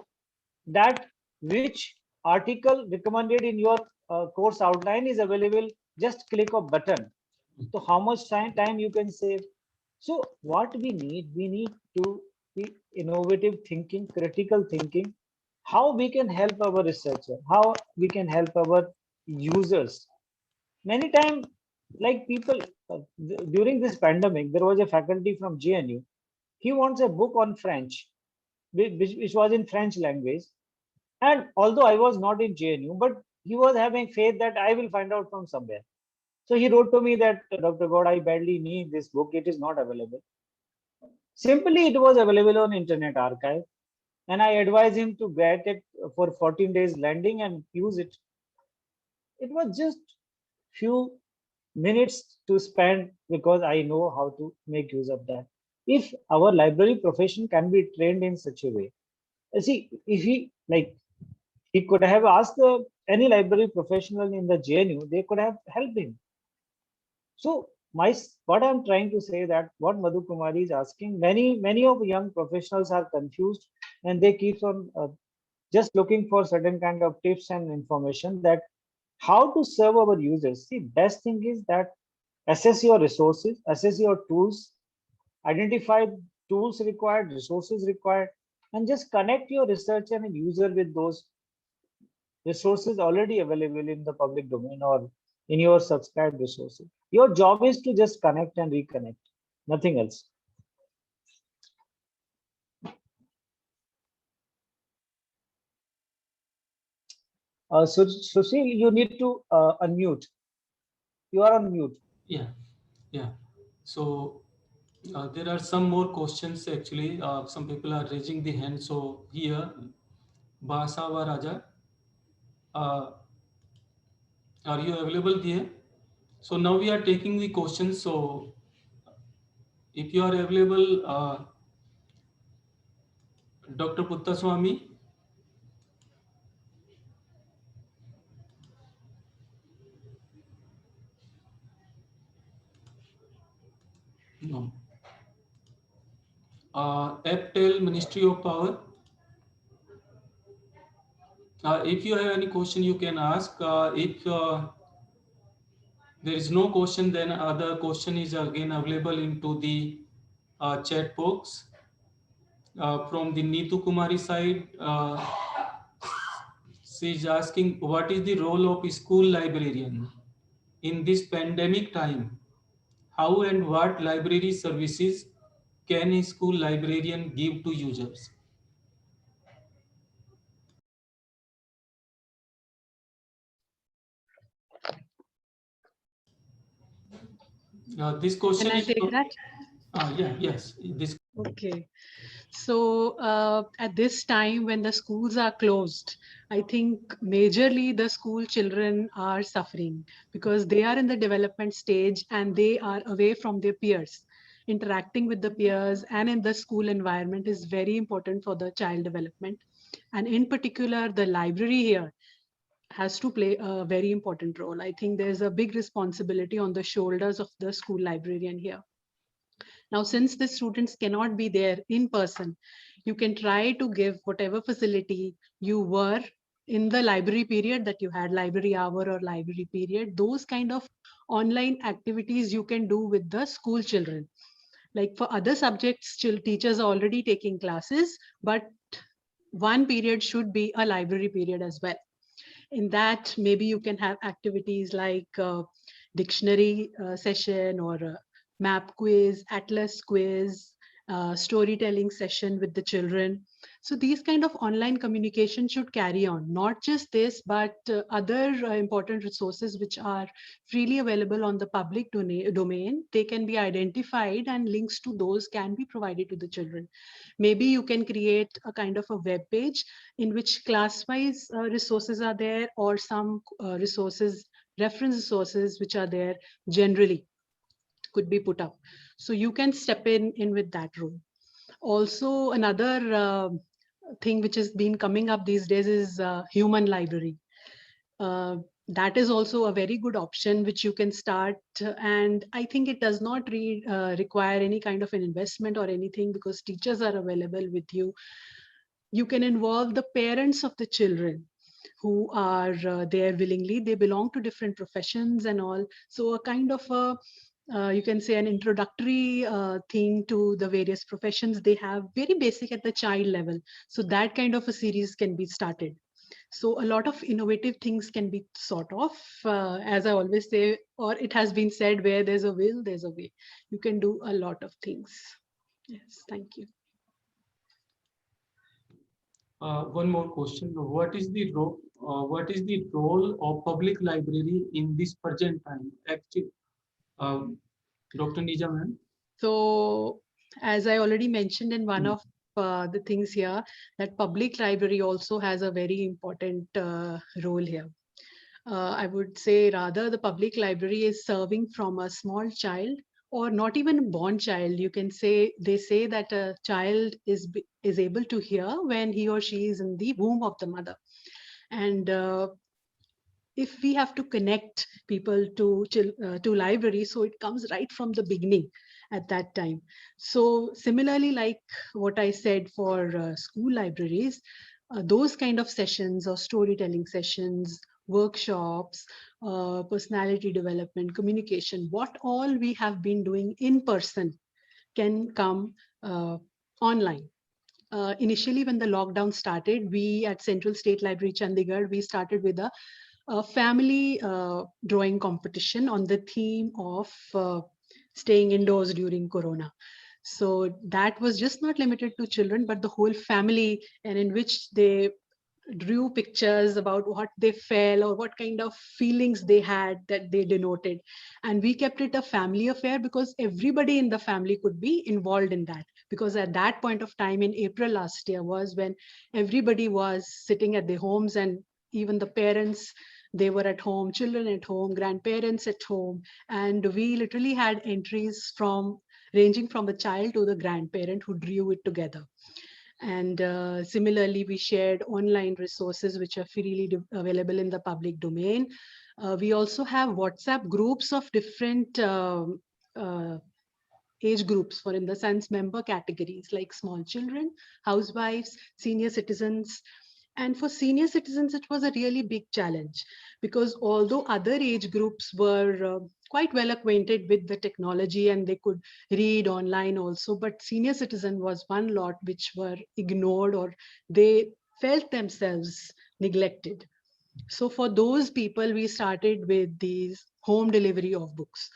that which article recommended in your course outline is available. Just click a button. So how much time you can save? So what we need to be innovative thinking, critical thinking, how we can help our researcher, how we can help our users. Many times, like people during this pandemic, there was a faculty from GNU. He wants a book on French, which was in French language. And although I was not in JNU, but he was having faith that I will find out from somewhere. So he wrote to me that, Dr. God, I badly need this book. It is not available. Simply, it was available on Internet Archive. And I advised him to get it for 14 days landing and use it. It was just few minutes to spend because I know how to make use of that. If our library profession can be trained in such a way, see, if he like he could have asked any library professional in the JNU, they could have helped him. So what I'm trying to say that what Madhu Kumari is asking, many of young professionals are confused and they keep on just looking for certain kind of tips and information that how to serve our users. See, best thing is that assess your resources, assess your tools, identify tools required, resources required, and just connect your researcher and user with those resources already available in the public domain or in your subscribed resources. Your job is to just connect and reconnect, nothing else. So, Sushil, you need to unmute. You are on mute. Yeah, yeah. So there are some more questions actually. Some people are raising the hand. So here, Basava Raja, uh, are you available here? So now we are taking the questions. So if you are available, Dr. Puttaswamy, no. APTEL, Ministry of Power. If you have any question, you can ask. If there is no question, then other question is again available into the chat box. From the Neetu Kumari side, she is asking, what is the role of school librarian in this pandemic time? How and what library services can a school librarian give to users? This Can question I is take that? yes. This Okay. So at this time when the schools are closed, I think majorly the school children are suffering because they are in the development stage and they are away from their peers. Interacting with the peers and in the school environment is very important for the child development. And in particular, the library here has to play a very important role. I think there's a big responsibility on the shoulders of the school librarian here. Now, since the students cannot be there in person, you can try to give whatever facility you were in the library period that you had, library hour or library period, those kind of online activities you can do with the school children. Like for other subjects, teachers are already taking classes, but one period should be a library period as well. In that, maybe you can have activities like dictionary session or map quiz, atlas quiz, storytelling session with the children. So these kind of online communication should carry on, not just this, but other important resources which are freely available on the public domain. They can be identified and links to those can be provided to the children. Maybe you can create a kind of a web page in which class-wise resources are there, or some resources, reference resources which are there generally could be put up. So you can step in with that role. Also, another thing which has been coming up these days is human library. That is also a very good option which you can start, and I think it does not require any kind of an investment or anything because teachers are available with you. You can involve the parents of the children who are there willingly. They belong to different professions and all, so a kind of a you can say an introductory thing to the various professions they have, very basic at the child level. So that kind of a series can be started. So a lot of innovative things can be sort of, as I always say, or it has been said, where there's a will, there's a way. You can do a lot of things. Yes, thank you. one more question. What is the role? What is the role of public library in this present time? Actually, Dr. Nija, ma'am. So as I already mentioned in one of the things here, that public library also has a very important role here. I would say rather the public library is serving from a small child or not even a born child. You can say, they say that a child is able to hear when he or she is in the womb of the mother. And if we have to connect people to library, so it comes right from the beginning at that time. So similarly, like what I said for school libraries, those kind of sessions or storytelling sessions, workshops, personality development, communication, what all we have been doing in person can come online. Initially, when the lockdown started, we at Central State Library, Chandigarh, we started with a family drawing competition on the theme of staying indoors during Corona. So that was just not limited to children, but the whole family, and in which they drew pictures about what they felt or what kind of feelings they had that they denoted. And we kept it a family affair because everybody in the family could be involved in that. Because at that point of time in April last year was when everybody was sitting at their homes, and even the parents, they were at home, children at home, grandparents at home. And we literally had entries from ranging from the child to the grandparent who drew it together. And similarly, we shared online resources which are freely available in the public domain. We also have WhatsApp groups of different age groups, for in the sense member categories like small children, housewives, senior citizens, And for senior citizens, it was a really big challenge because although other age groups were quite well acquainted with the technology and they could read online also, but senior citizen was one lot which were ignored or they felt themselves neglected. So for those people, we started with these home delivery of books.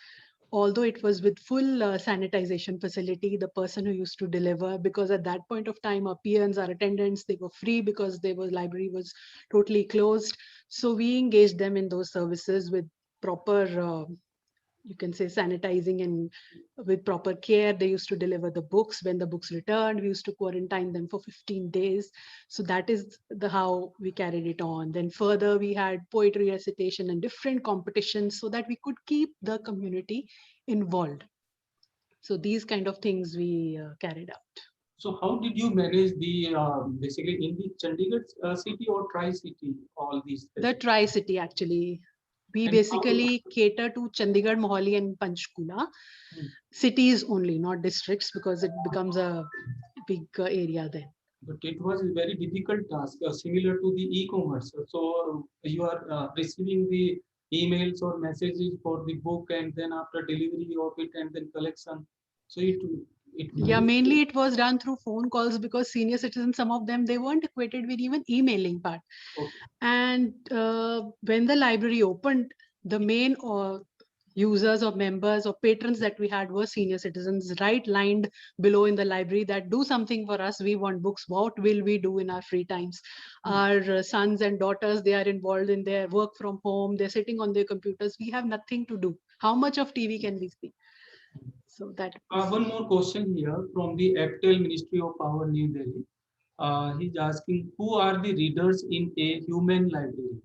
Although it was with full sanitization facility, the person who used to deliver, because at that point of time, our peons, our attendants, they were free because the library was totally closed. So we engaged them in those services with proper you can say sanitizing and with proper care. They used to deliver the books. When the books returned, we used to quarantine them for 15 days. So that is the how we carried it on. Then further, we had poetry recitation and different competitions so that we could keep the community involved. So these kind of things we carried out. So how did you manage the basically in the Chandigarh city or Tri-City, all these The facilities? Tri-City actually. We And how, basically cater to Chandigarh, Mohali and Panchkula. Hmm. Cities only, not districts, because it becomes a big area then. but it was a very difficult task, similar to the e-commerce. So you are receiving the emails or messages for the book, and then after delivery of it, and then collection. So it Yeah, managed. mainly it was done through phone calls because senior citizens, some of them, they weren't equated with even emailing part. Okay. And when the library opened, the main users or members or patrons that we had were senior citizens, right lined below in the library that do something for us. We want books. What will we do in our free times? Our sons and daughters, they are involved in their work from home. They're sitting on their computers. We have nothing to do. How much of TV can we see? So that One more question here from the APTEL Ministry of Power, New Delhi. He's asking, who are the readers in a human library?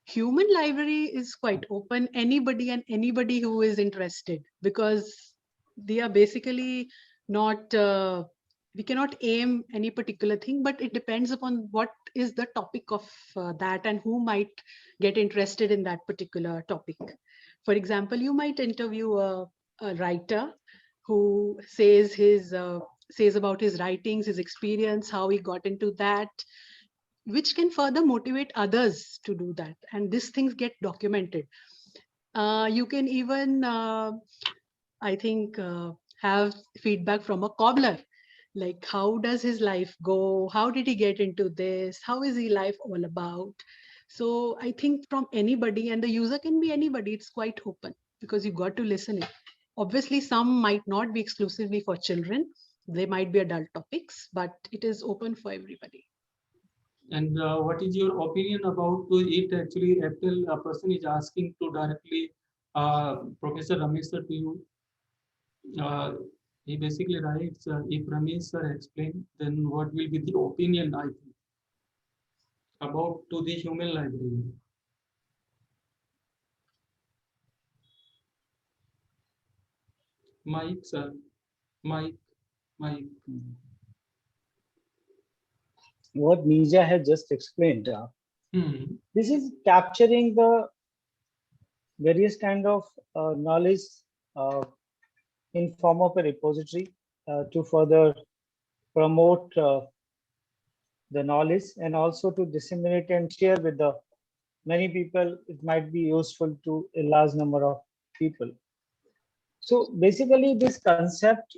human library is quite open, anybody and anybody who is interested, because they are basically not we cannot aim any particular thing, but it depends upon what is the topic of that and who might get interested in that particular topic. For example, you might interview a writer who says about his writings, his experience, how he got into that, which can further motivate others to do that. And these things get documented. You can even, I think, have feedback from a cobbler. Like, how does his life go? How did he get into this? How is his life all about? So I think from anybody, and the user can be anybody, it's quite open because you got to listen it. Obviously, some might not be exclusively for children. They might be adult topics, but it is open for everybody. And what is your opinion about it? Actually, APTEL person is asking to directly Professor Ramesh sir to you. He basically writes, if Ramesh sir explain, then what will be the opinion, I think, about to the human library? Mike, sir. Mike, Mike. What Nija had just explained, this is capturing the various kind of knowledge uh, in form of a repository to further promote the knowledge and also to disseminate and share with the many people. It might be useful to a large number of people. So basically this concept,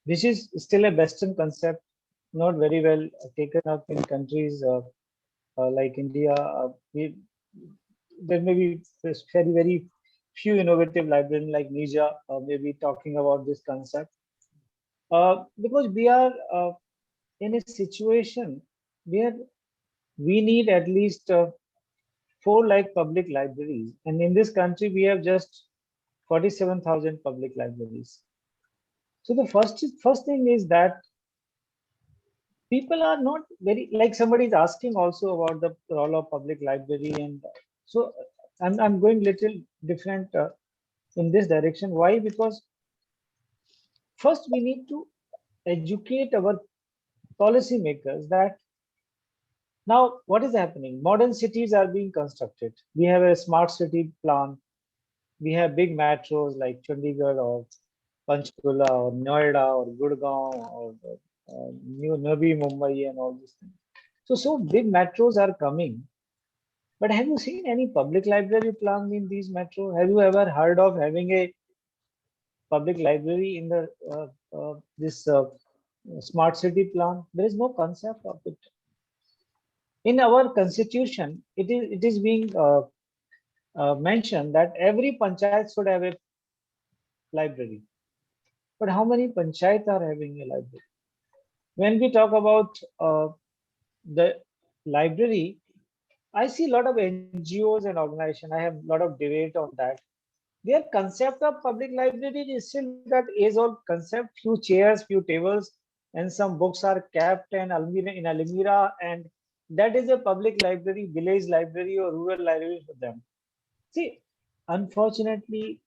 which is still a Western concept, not very well taken up in countries like India. There may be very, very few innovative librarians like Nija maybe talking about this concept. Because we are in a situation where we need at least 4 lakh public libraries. And in this country, we have just 47,000 public libraries. So the first thing is that people are not very, like somebody is asking also about the role of public library. And so I'm going little different in this direction. Why? Because first we need to educate our policymakers that now what is happening? Modern cities are being constructed. We have a smart city plan. We have big metros like Chandigarh or Panchkula or Noida or Gurgaon or New Navi Mumbai and all these things. So big metros are coming. But have you seen any public library plan in these metro? Have you ever heard of having a public library in the this smart city plan? There is no concept of it. In our constitution, it is being mentioned that every panchayat should have a library. But how many panchayats are having a library? When we talk about the library, I see a lot of NGOs and organizations. I have a lot of debate on that. Their concept of public library is still that age-old concept: few chairs, few tables, and some books are kept and almirah in almirah, and that is a public library, village library, or rural library for them. See, unfortunately,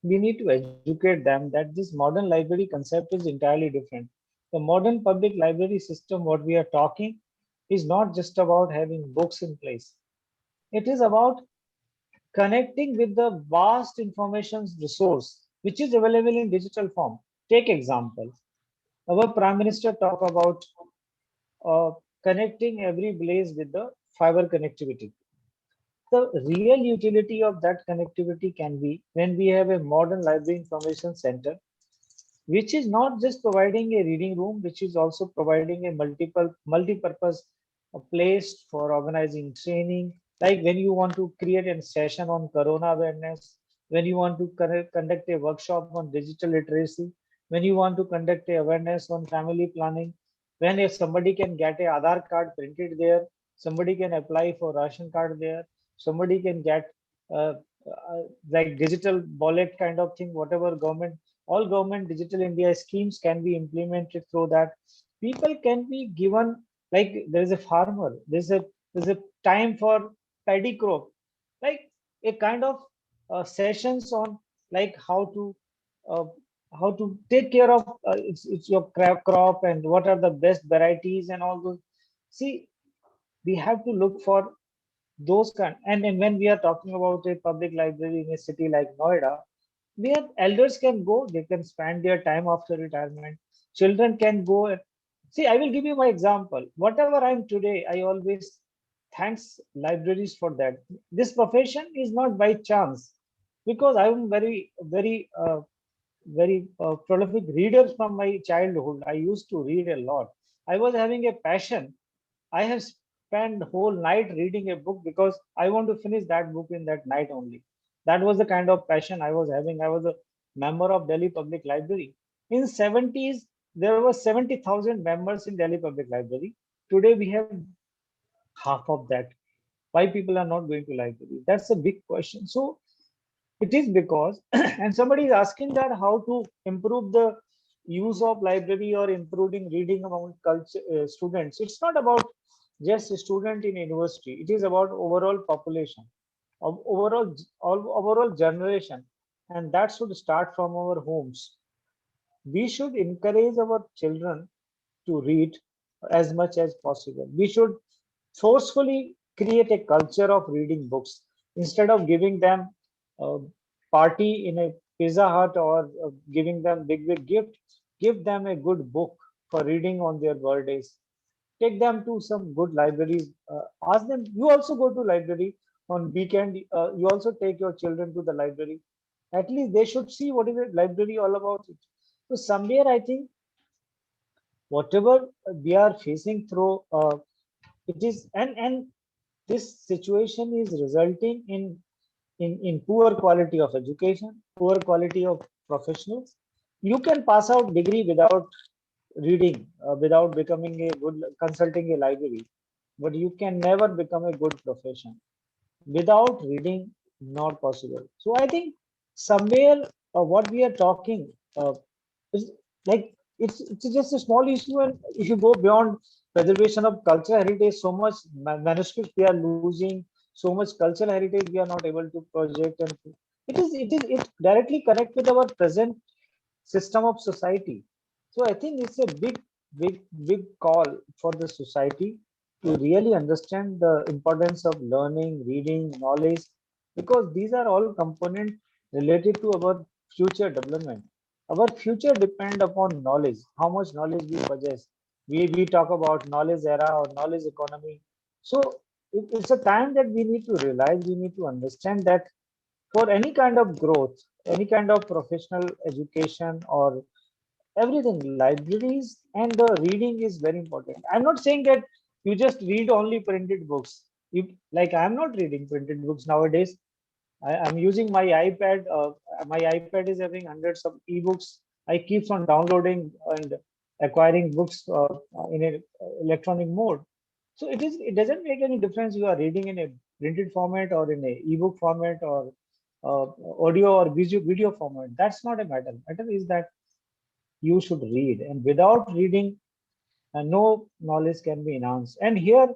we need to educate them that this modern library concept is entirely different. The modern public library system, what we are talking, is not just about having books in place. It is about connecting with the vast information resource which is available in digital form. Take example, our Prime Minister talk about uh, connecting every village with the fiber connectivity. The real utility of that connectivity can be when we have a modern library information center, which is not just providing a reading room, which is also providing a multi-purpose place for organizing training. Like when you want to create a session on corona awareness, when you want to conduct a workshop on digital literacy, when you want to conduct a awareness on family planning, when if somebody can get a Aadhaar card printed there, somebody can apply for ration card there, somebody can get uh, like digital wallet kind of thing, whatever government, all government digital India schemes can be implemented through that. People can be given, like there is a farmer, there's a time for paddy crop, like a kind of sessions on like uh, how to take care of it's your crop and what are the best varieties and all those. See, we have to look for those kind, and when we are talking about a public library in a city like Noida, where elders can go, they can spend their time after retirement, children can go see. I will give you my example. Whatever I'm today, I always thanks libraries for that. This profession is not by chance, because I'm very prolific reader from my childhood. I used to read a lot. I was having a passion. I have spent whole night reading a book because I want to finish that book in that night only. That was the kind of passion I was having. I was a member of Delhi Public Library. In 70s, there were 70,000 members in Delhi Public Library. Today we have half of that. Why people are not going to library? That's a big question. So it is because, and somebody is asking that how to improve the use of library or improving reading among culture students. It's not about just a student in university. It is about overall population, of overall generation, and that should start from our homes. We should encourage our children to read as much as possible. We should forcefully create a culture of reading books instead of giving them a party in a Pizza Hut or giving them big gift. Give them a good book for reading on their birthdays. Take them to some good libraries. Ask them. You also go to library on weekend. You also take your children to the library. At least they should see what is a library all about. It. So somewhere I think whatever we are facing through, it is and this situation is resulting in poor quality of education, poor quality of professionals. You can pass out degree without reading, without becoming a good consulting a library, but you can never become a good profession without reading. Not possible. So I think somewhere what we are talking is like it's just a small issue, and if you go beyond preservation of cultural heritage, so much manuscripts we are losing, so much cultural heritage we are not able to project, and it directly connect with our present system of society. So I think it's a big call for the society to really understand the importance of learning, reading, knowledge, because these are all components related to our future development. Our future depend upon knowledge, how much knowledge we possess. We talk about knowledge era or knowledge economy. So it's a time that we need to realize, we need to understand that for any kind of growth, any kind of professional education or everything, libraries and the reading is very important. I'm not saying that you just read only printed books. You, like, I'm not reading printed books nowadays. I'm using my iPad. My iPad is having hundreds of ebooks. I keep on downloading and acquiring books in a electronic mode. So it doesn't make any difference you are reading in a printed format or in a ebook format or audio or video format. That's not a matter. Matter is that you should read, and without reading, no knowledge can be enhanced. And here,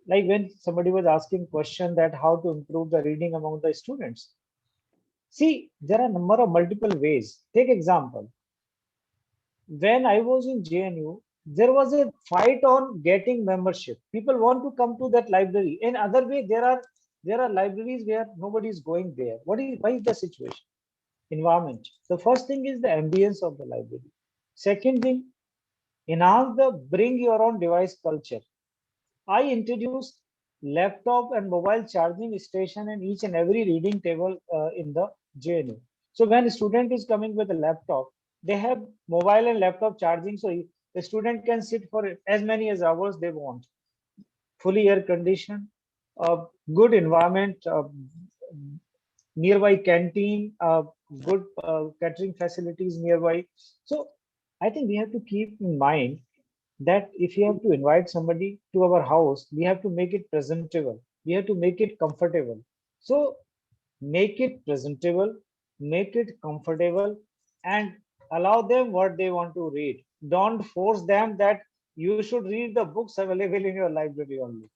like when somebody was asking question that how to improve the reading among the students, see, there are a number of multiple ways. Take example, when I was in JNU, there was a fight on getting membership. People want to come to that library. In other way, there are libraries where nobody is going there. Why is the situation? Environment. The first thing is the ambience of the library. Second thing, enhance the bring your own device culture. I introduced laptop and mobile charging station in each and every reading table in the JNU. So when a student is coming with a laptop, they have mobile and laptop charging, so the student can sit for as many as hours they want. Fully air conditioned, good environment, nearby canteen, good catering facilities nearby. So I think we have to keep in mind that if you have to invite somebody to our house, we have to make it presentable. We have to make it comfortable. So make it presentable, make it comfortable, and allow them what they want to read. Don't force them that you should read the books available in your library only.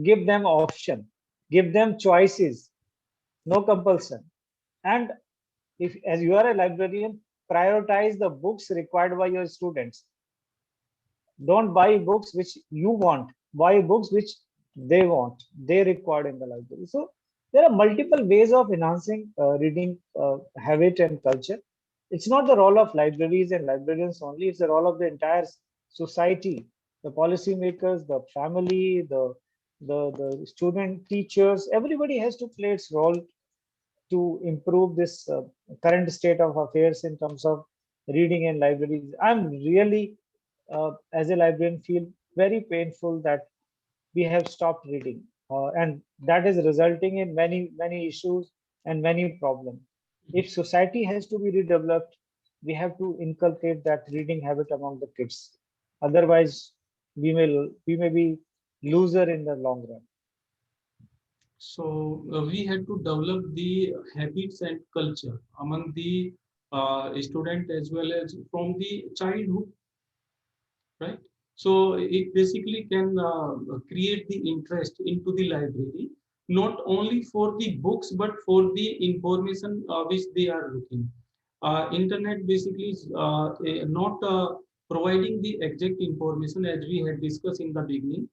Give them option, give them choices, no compulsion. And if as you are a librarian, prioritize the books required by your students. Don't buy books which you want, buy books which they want, they require in the library. So there are multiple ways of enhancing reading habit and culture. It's not the role of libraries and librarians only, it's the role of the entire society, the policymakers, the family, the student, teachers. Everybody has to play its role to improve this current state of affairs in terms of reading and libraries. I'm really, as a librarian, feel very painful that we have stopped reading, and that is resulting in many issues and many problems. If society has to be redeveloped, we have to inculcate that reading habit among the kids. Otherwise, we may be loser in the long run. So we had to develop the habits and culture among the student as well as from the childhood, right? So it basically can create the interest into the library, not only for the books, but for the information which they are looking. Internet basically is not providing the exact information as we had discussed in the beginning.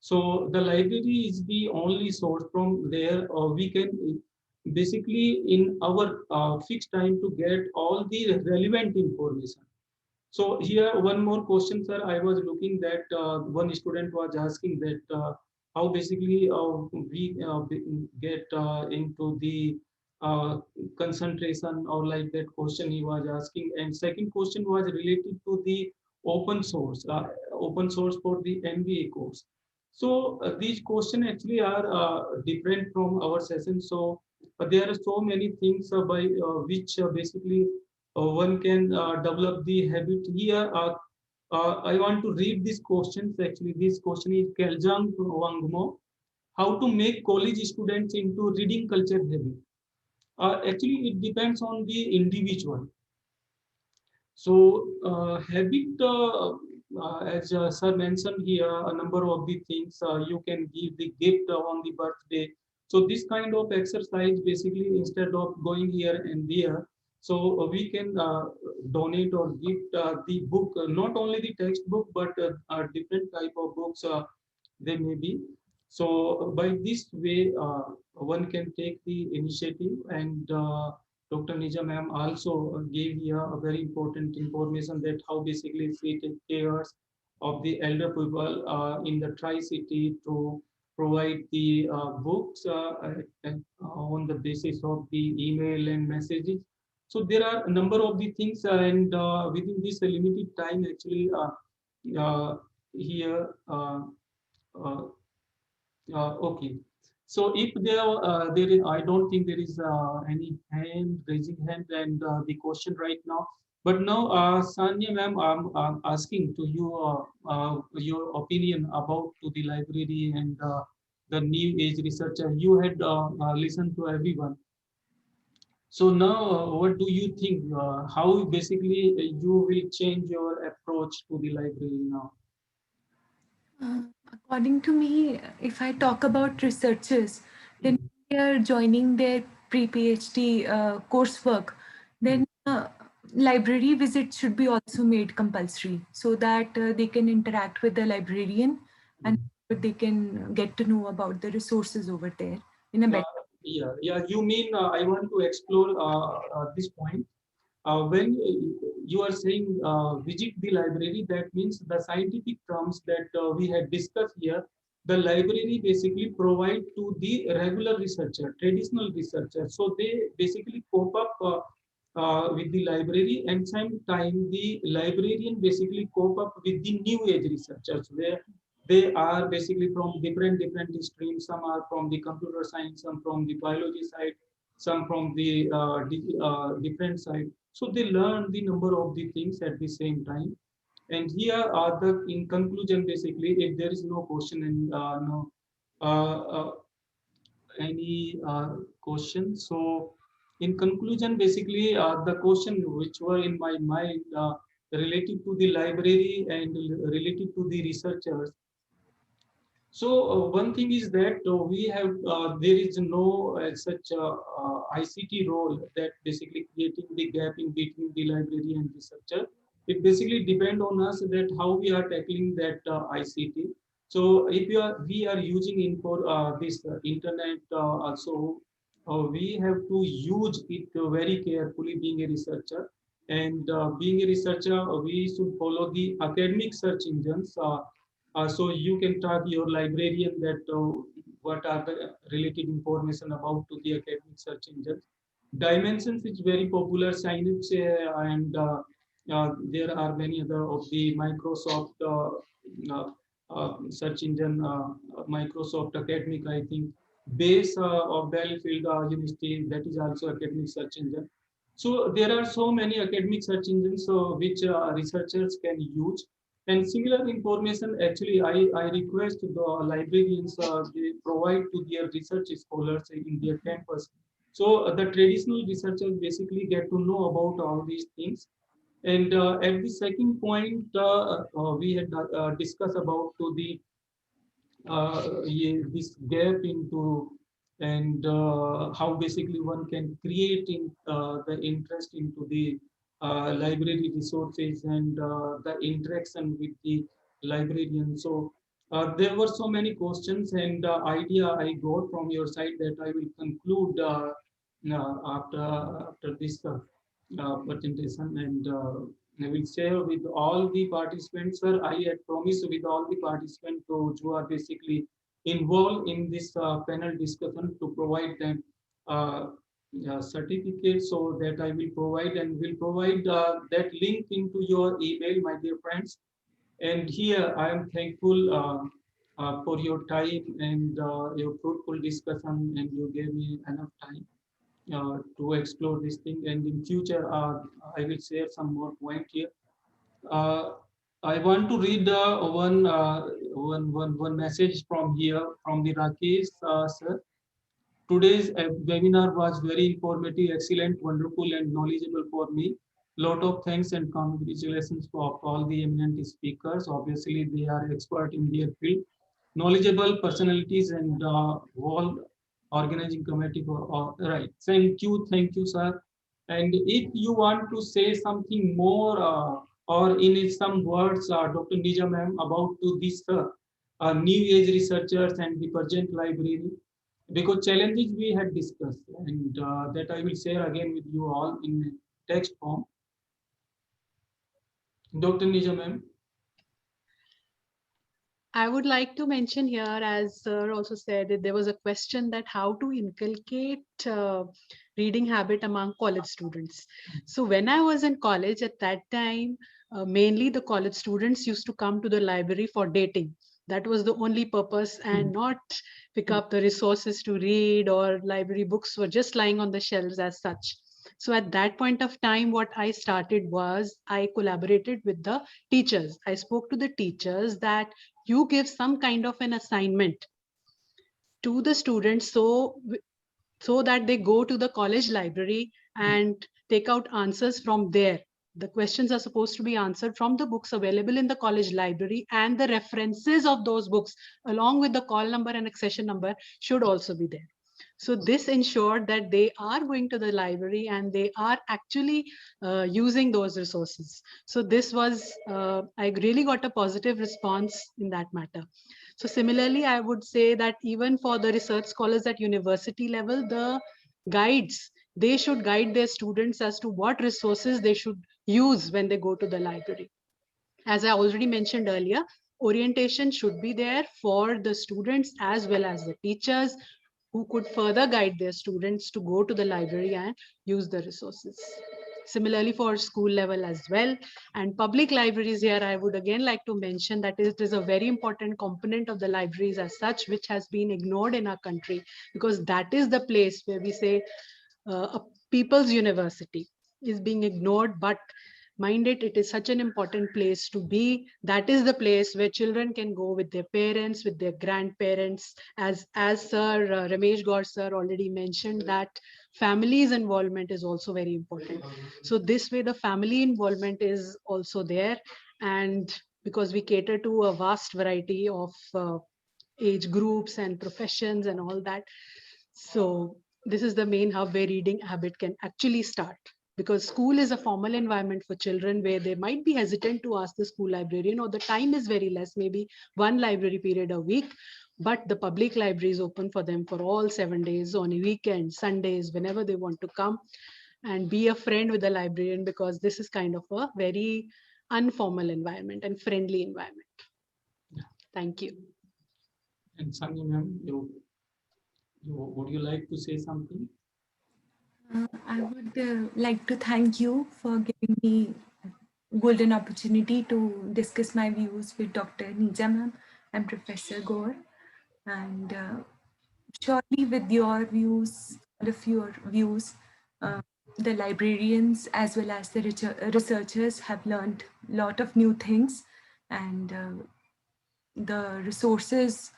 So the library is the only source from there we can basically in our fixed time to get all the relevant information. So here one more question, sir. I was looking that one student was asking that how basically we get into the uh, concentration or like that question he was asking. And second question was related to the open source for the MBA course. So these questions actually are different from our session. So there are so many things by which basically one can develop the habit here. I want to read these questions. Actually, this question is Keljang Wangmo. How to make college students into reading culture habit? Actually, it depends on the individual. So, habit, as sir mentioned here, a number of the things you can give the gift on the birthday. So, this kind of exercise basically instead of going here and there, so we can donate or gift the book, not only the textbook, but different type of books they may be. So, by this way, one can take the initiative and Dr. Nija ma'am also gave here a very important information that how basically we take cares of the elder people in the Tri-City to provide the books on the basis of the email and messages. So there are a number of the things, and within this limited time, actually, here. Uh, okay. So if there is, I don't think there is any raising hand and the question right now. But now, Sanya ma'am, I'm asking to you your opinion about to the library and the new age researcher. You had listened to everyone. So now, what do you think? How basically you will change your approach to the library now? According to me, if I talk about researchers, then Mm, they are joining their pre-PhD coursework, then library visits should be also made compulsory so that they can interact with the librarian and mm. they can get to know about the resources over there in a Uh, better. yeah. You mean I want to explore this point. When you are saying visit the library, that means the scientific terms that we had discussed here, the library basically provide to the regular researcher, traditional researcher. So they basically cope up with the library, and same time the librarian basically cope up with the new age researchers, where they are basically from different streams. Some are from the computer science, some from the biology side, some from the different side. So they learn the number of the things at the same time. And here are the in conclusion, basically, if there is no question and no uh, uh, any question. So in conclusion, basically, the question which were in my mind related to the library and related to the researchers. So one thing is that we have there is no such ICT role that basically creating the gap in between the library and researcher. It basically depend on us that how we are tackling that ICT. So if we are using info this internet also, we have to use it very carefully. Being a researcher and being a researcher, we should follow the academic search engines. So you can tag your librarian that what are the related information about to the academic search engines. Dimensions is very popular, Synapse, and there are many other of the Microsoft search engine, Microsoft Academic, I think. Base of Battlefield University, that is also academic search engine. So there are so many academic search engines which researchers can use. And similar information, actually, I request the librarians they provide to their research scholars in their campus. So the traditional researchers basically get to know about all these things. And at the second point, we had discussed about to the this gap into and how basically one can create in, the interest into the library resources and the interaction with the librarian. So there were so many questions and idea I got from your side that I will conclude after this presentation, and I will share with all the participants, sir. I had promised with all the participants who are basically involved in this panel discussion to provide them certificate, so that I will provide and will provide that link into your email, my dear friends. And here I am thankful for your time and your fruitful discussion, and you gave me enough time to explore this thing. And in future, I will share some more point here. Uh, I want to read one message from here from the Rakesh sir. Today's webinar was very informative, excellent, wonderful, and knowledgeable for me. Lot of thanks and congratulations for all the eminent speakers. Obviously, they are expert in their field, knowledgeable personalities, and all organizing committee for all. Right. Thank you, sir. And if you want to say something more or in some words, Dr. Nija ma'am, about to this new age researchers and the present library, because challenges we had discussed, and that I will share again with you all in text form. Dr. Nija ma'am. I would like to mention here, as Sir also said, that there was a question that how to inculcate reading habit among college students. So when I was in college at that time, mainly the college students used to come to the library for dating. That was the only purpose, and not pick up the resources to read, or library books were just lying on the shelves as such. So at that point of time, what I started was I collaborated with the teachers. I spoke to the teachers that you give some kind of an assignment to the students, so that they go to the college library and take out answers from there. The questions are supposed to be answered from the books available in the college library, and the references of those books along with the call number and accession number should also be there. So this ensured that they are going to the library and they are actually using those resources. So this was, I really got a positive response in that matter. So similarly, I would say that even for the research scholars at university level, the guides, they should guide their students as to what resources they should use when they go to the library. As I already mentioned earlier, orientation should be there for the students as well as the teachers, who could further guide their students to go to the library and use the resources. Similarly for school level as well. And public libraries here, I would again like to mention that it is a very important component of the libraries as such, which has been ignored in our country, because that is the place where we say a people's university is being ignored. But mind it, it is such an important place to be. That is the place where children can go with their parents, with their grandparents. As Sir Ramesh Gaur sir already mentioned, that family's involvement is also very important. So this way the family involvement is also there. And because we cater to a vast variety of age groups and professions and all that, so this is the main hub where reading habit can actually start, because school is a formal environment for children where they might be hesitant to ask the school librarian, or the time is very less, maybe one library period a week. But the public library is open for them for all 7 days, on a weekend, Sundays, whenever they want to come and be a friend with the librarian, because this is kind of a very informal environment and friendly environment. Thank you. And Sunny ma'am, would you like to say something? I would like to thank you for giving me golden opportunity to discuss my views with Dr. Nija ma'am and Professor Gore. And surely with your views, all of your views, the librarians as well as the researchers have learned a lot of new things, and the resources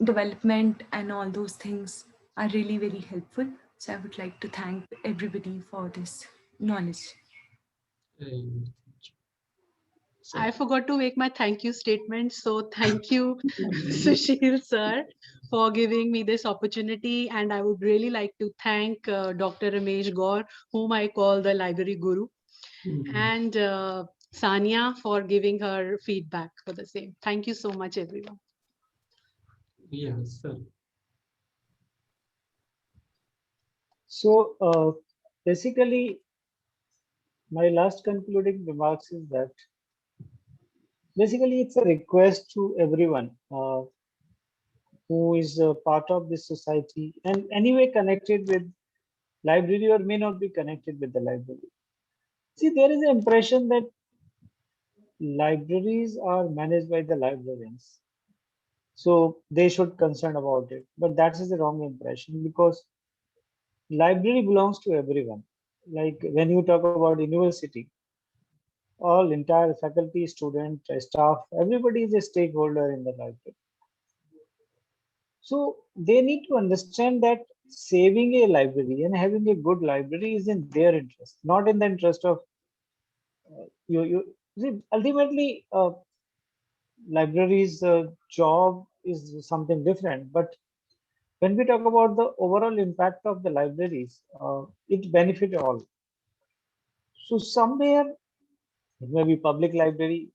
development and all those things are really very helpful. So I would like to thank everybody for this knowledge. Um, so- I forgot to make my thank you statement. So thank you, Sushil sir, for giving me this opportunity. And I would really like to thank Dr. Ramesh Gaur, whom I call the library guru, and Sania for giving her feedback for the same. Thank you so much, everyone. Yes, sir. So basically, my last concluding remarks is that basically it's a request to everyone who is a part of this society and anyway connected with library or may not be connected with the library. See, there is an impression that libraries are managed by the librarians, so they should concern about it. But that is the wrong impression, because library belongs to everyone. Like when you talk about university, all entire faculty, student, staff, everybody is a stakeholder in the library. So they need to understand that saving a library and having a good library is in their interest, not in the interest of you. See, ultimately, libraries' job is something different. But when we talk about the overall impact of the libraries, it benefits all. So somewhere, it may be public library,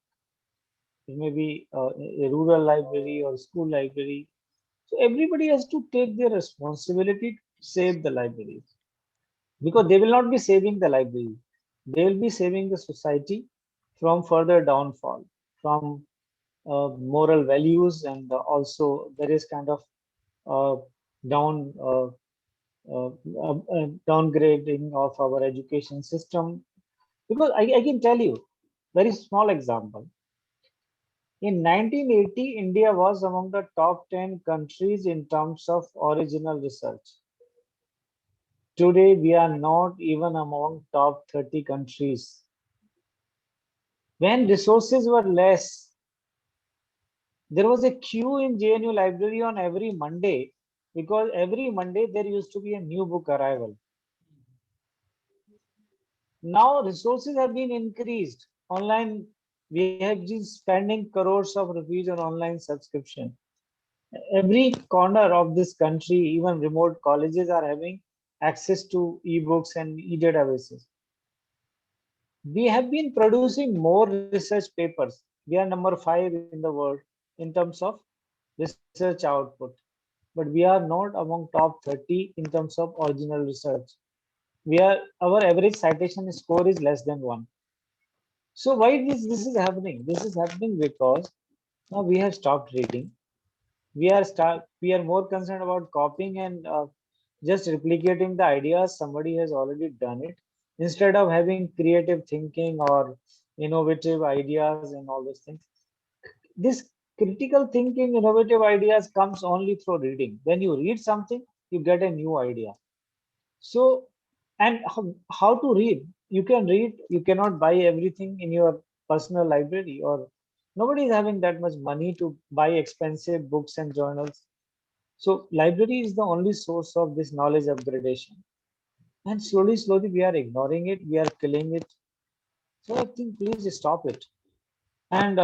it may be a rural library or school library. So everybody has to take their responsibility to save the libraries, because they will not be saving the library. They will be saving the society from further downfall, from moral values, and also there is kind of uh, down uh, downgrading of our education system. Because I can tell you very small example. In 1980, India was among the top 10 countries in terms of original research. Today, we are not even among top 30 countries. When resources were less, there was a queue in JNU library on every Monday, because every Monday there used to be a new book arrival. Now resources have been increased. Online, we have been spending crores of rupees on online subscription. Every corner of this country, even remote colleges, are having access to ebooks and e-databases. We have been producing more research papers. We are number 5 in the world in terms of research output, but we are not among top 30 in terms of original research. Our average citation score is less than 1. So why this is happening? This is happening because now we have stopped reading. We are more concerned about copying and just replicating the ideas. Somebody has already done it, instead of having creative thinking or innovative ideas and all those things. This critical thinking, innovative ideas comes only through reading. When you read something, you get a new idea. So, and how to read? You can read, you cannot buy everything in your personal library, or nobody is having that much money to buy expensive books and journals. So, library is the only source of this knowledge upgradation. And slowly, we are ignoring it, we are killing it. So, I think please stop it. And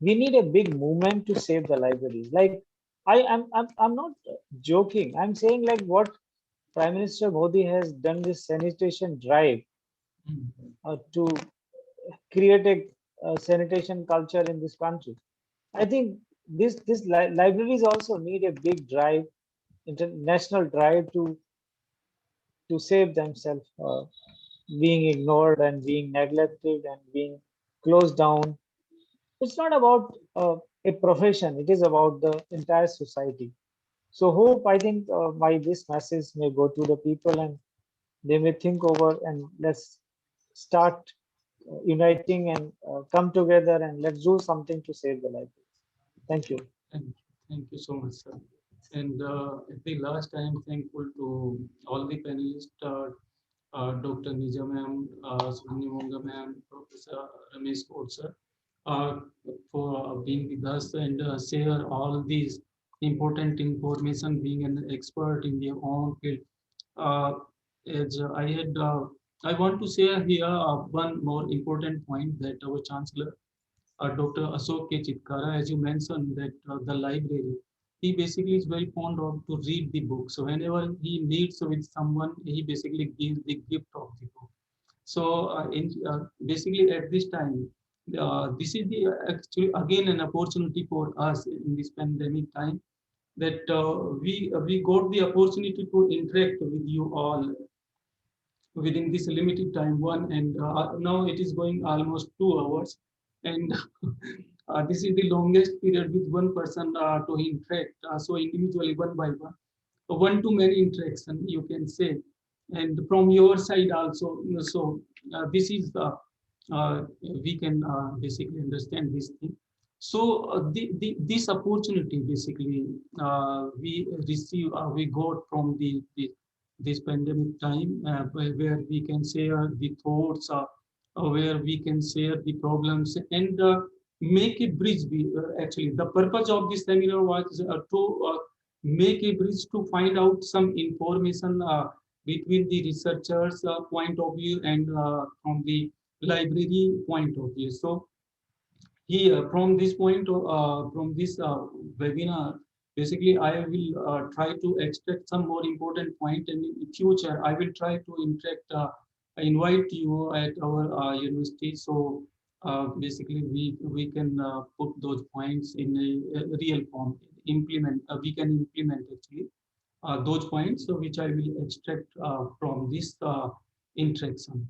we need a big movement to save the libraries. Like, I'm not joking. I'm saying like what Prime Minister Modi has done this sanitation drive to create a sanitation culture in this country. I think libraries also need a big drive, international drive to save themselves, being ignored and being neglected and being closed down. It's not about a profession; it is about the entire society. So hope I think my this message may go to the people and they may think over, and let's start uniting and come together and let's do something to save the libraries. Thank you. Thank you so much, sir. And at the last, I am thankful to all the panelists, Dr. Nija ma'am, Sunny Monga ma'am, Professor Ramesh Kaur sir, uh, for being with us and share all these important information, being an expert in their own field. Uh, as I want to share here one more important point that our Chancellor Dr. Ashok K. Chitkara, as you mentioned, that the library, he basically is very fond of to read the book. So whenever he meets with someone, he basically gives the gift of the book. So basically at this time, this is the actually again an opportunity for us in this pandemic time that we got the opportunity to interact with you all within this limited time one, and now it is going almost 2 hours, and this is the longest period with one person to interact so individually one by one to many interaction you can say, and from your side also, so this is we can basically understand this thing. So this opportunity basically we receive we got from this pandemic time where we can share the thoughts, where we can share the problems and make a bridge. Actually, the purpose of this seminar was to make a bridge to find out some information between the researchers' point of view and from the library point of view. So here, from this point, from this webinar, basically, I will try to extract some more important point, and in future, I will try to invite you at our university. So basically, we can put those points in a real form, implement. We can implement actually those points, so which I will extract from this interaction.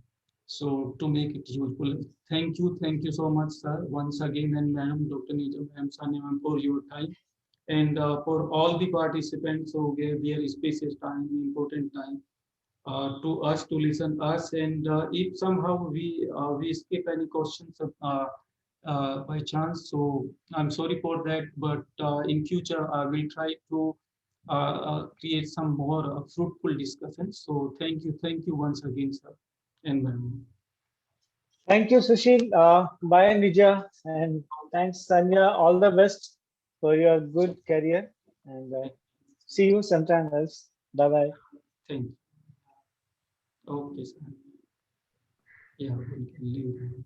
So to make it useful, thank you so much, sir, once again, and ma'am, Dr. Nijam, ma'am, Sanya, ma'am, for your time, and for all the participants who gave their spacious time, important time to us to listen us, and if somehow we skip any questions by chance, so I'm sorry for that, but in future I will try to create some more fruitful discussions. So thank you once again, sir, and ma'am. Thank you, Sushil. Bye, Nija. And thanks, Sanya. All the best for your good career. And see you sometime else. Bye bye. Thank you. Okay, sir. Yeah, we can leave.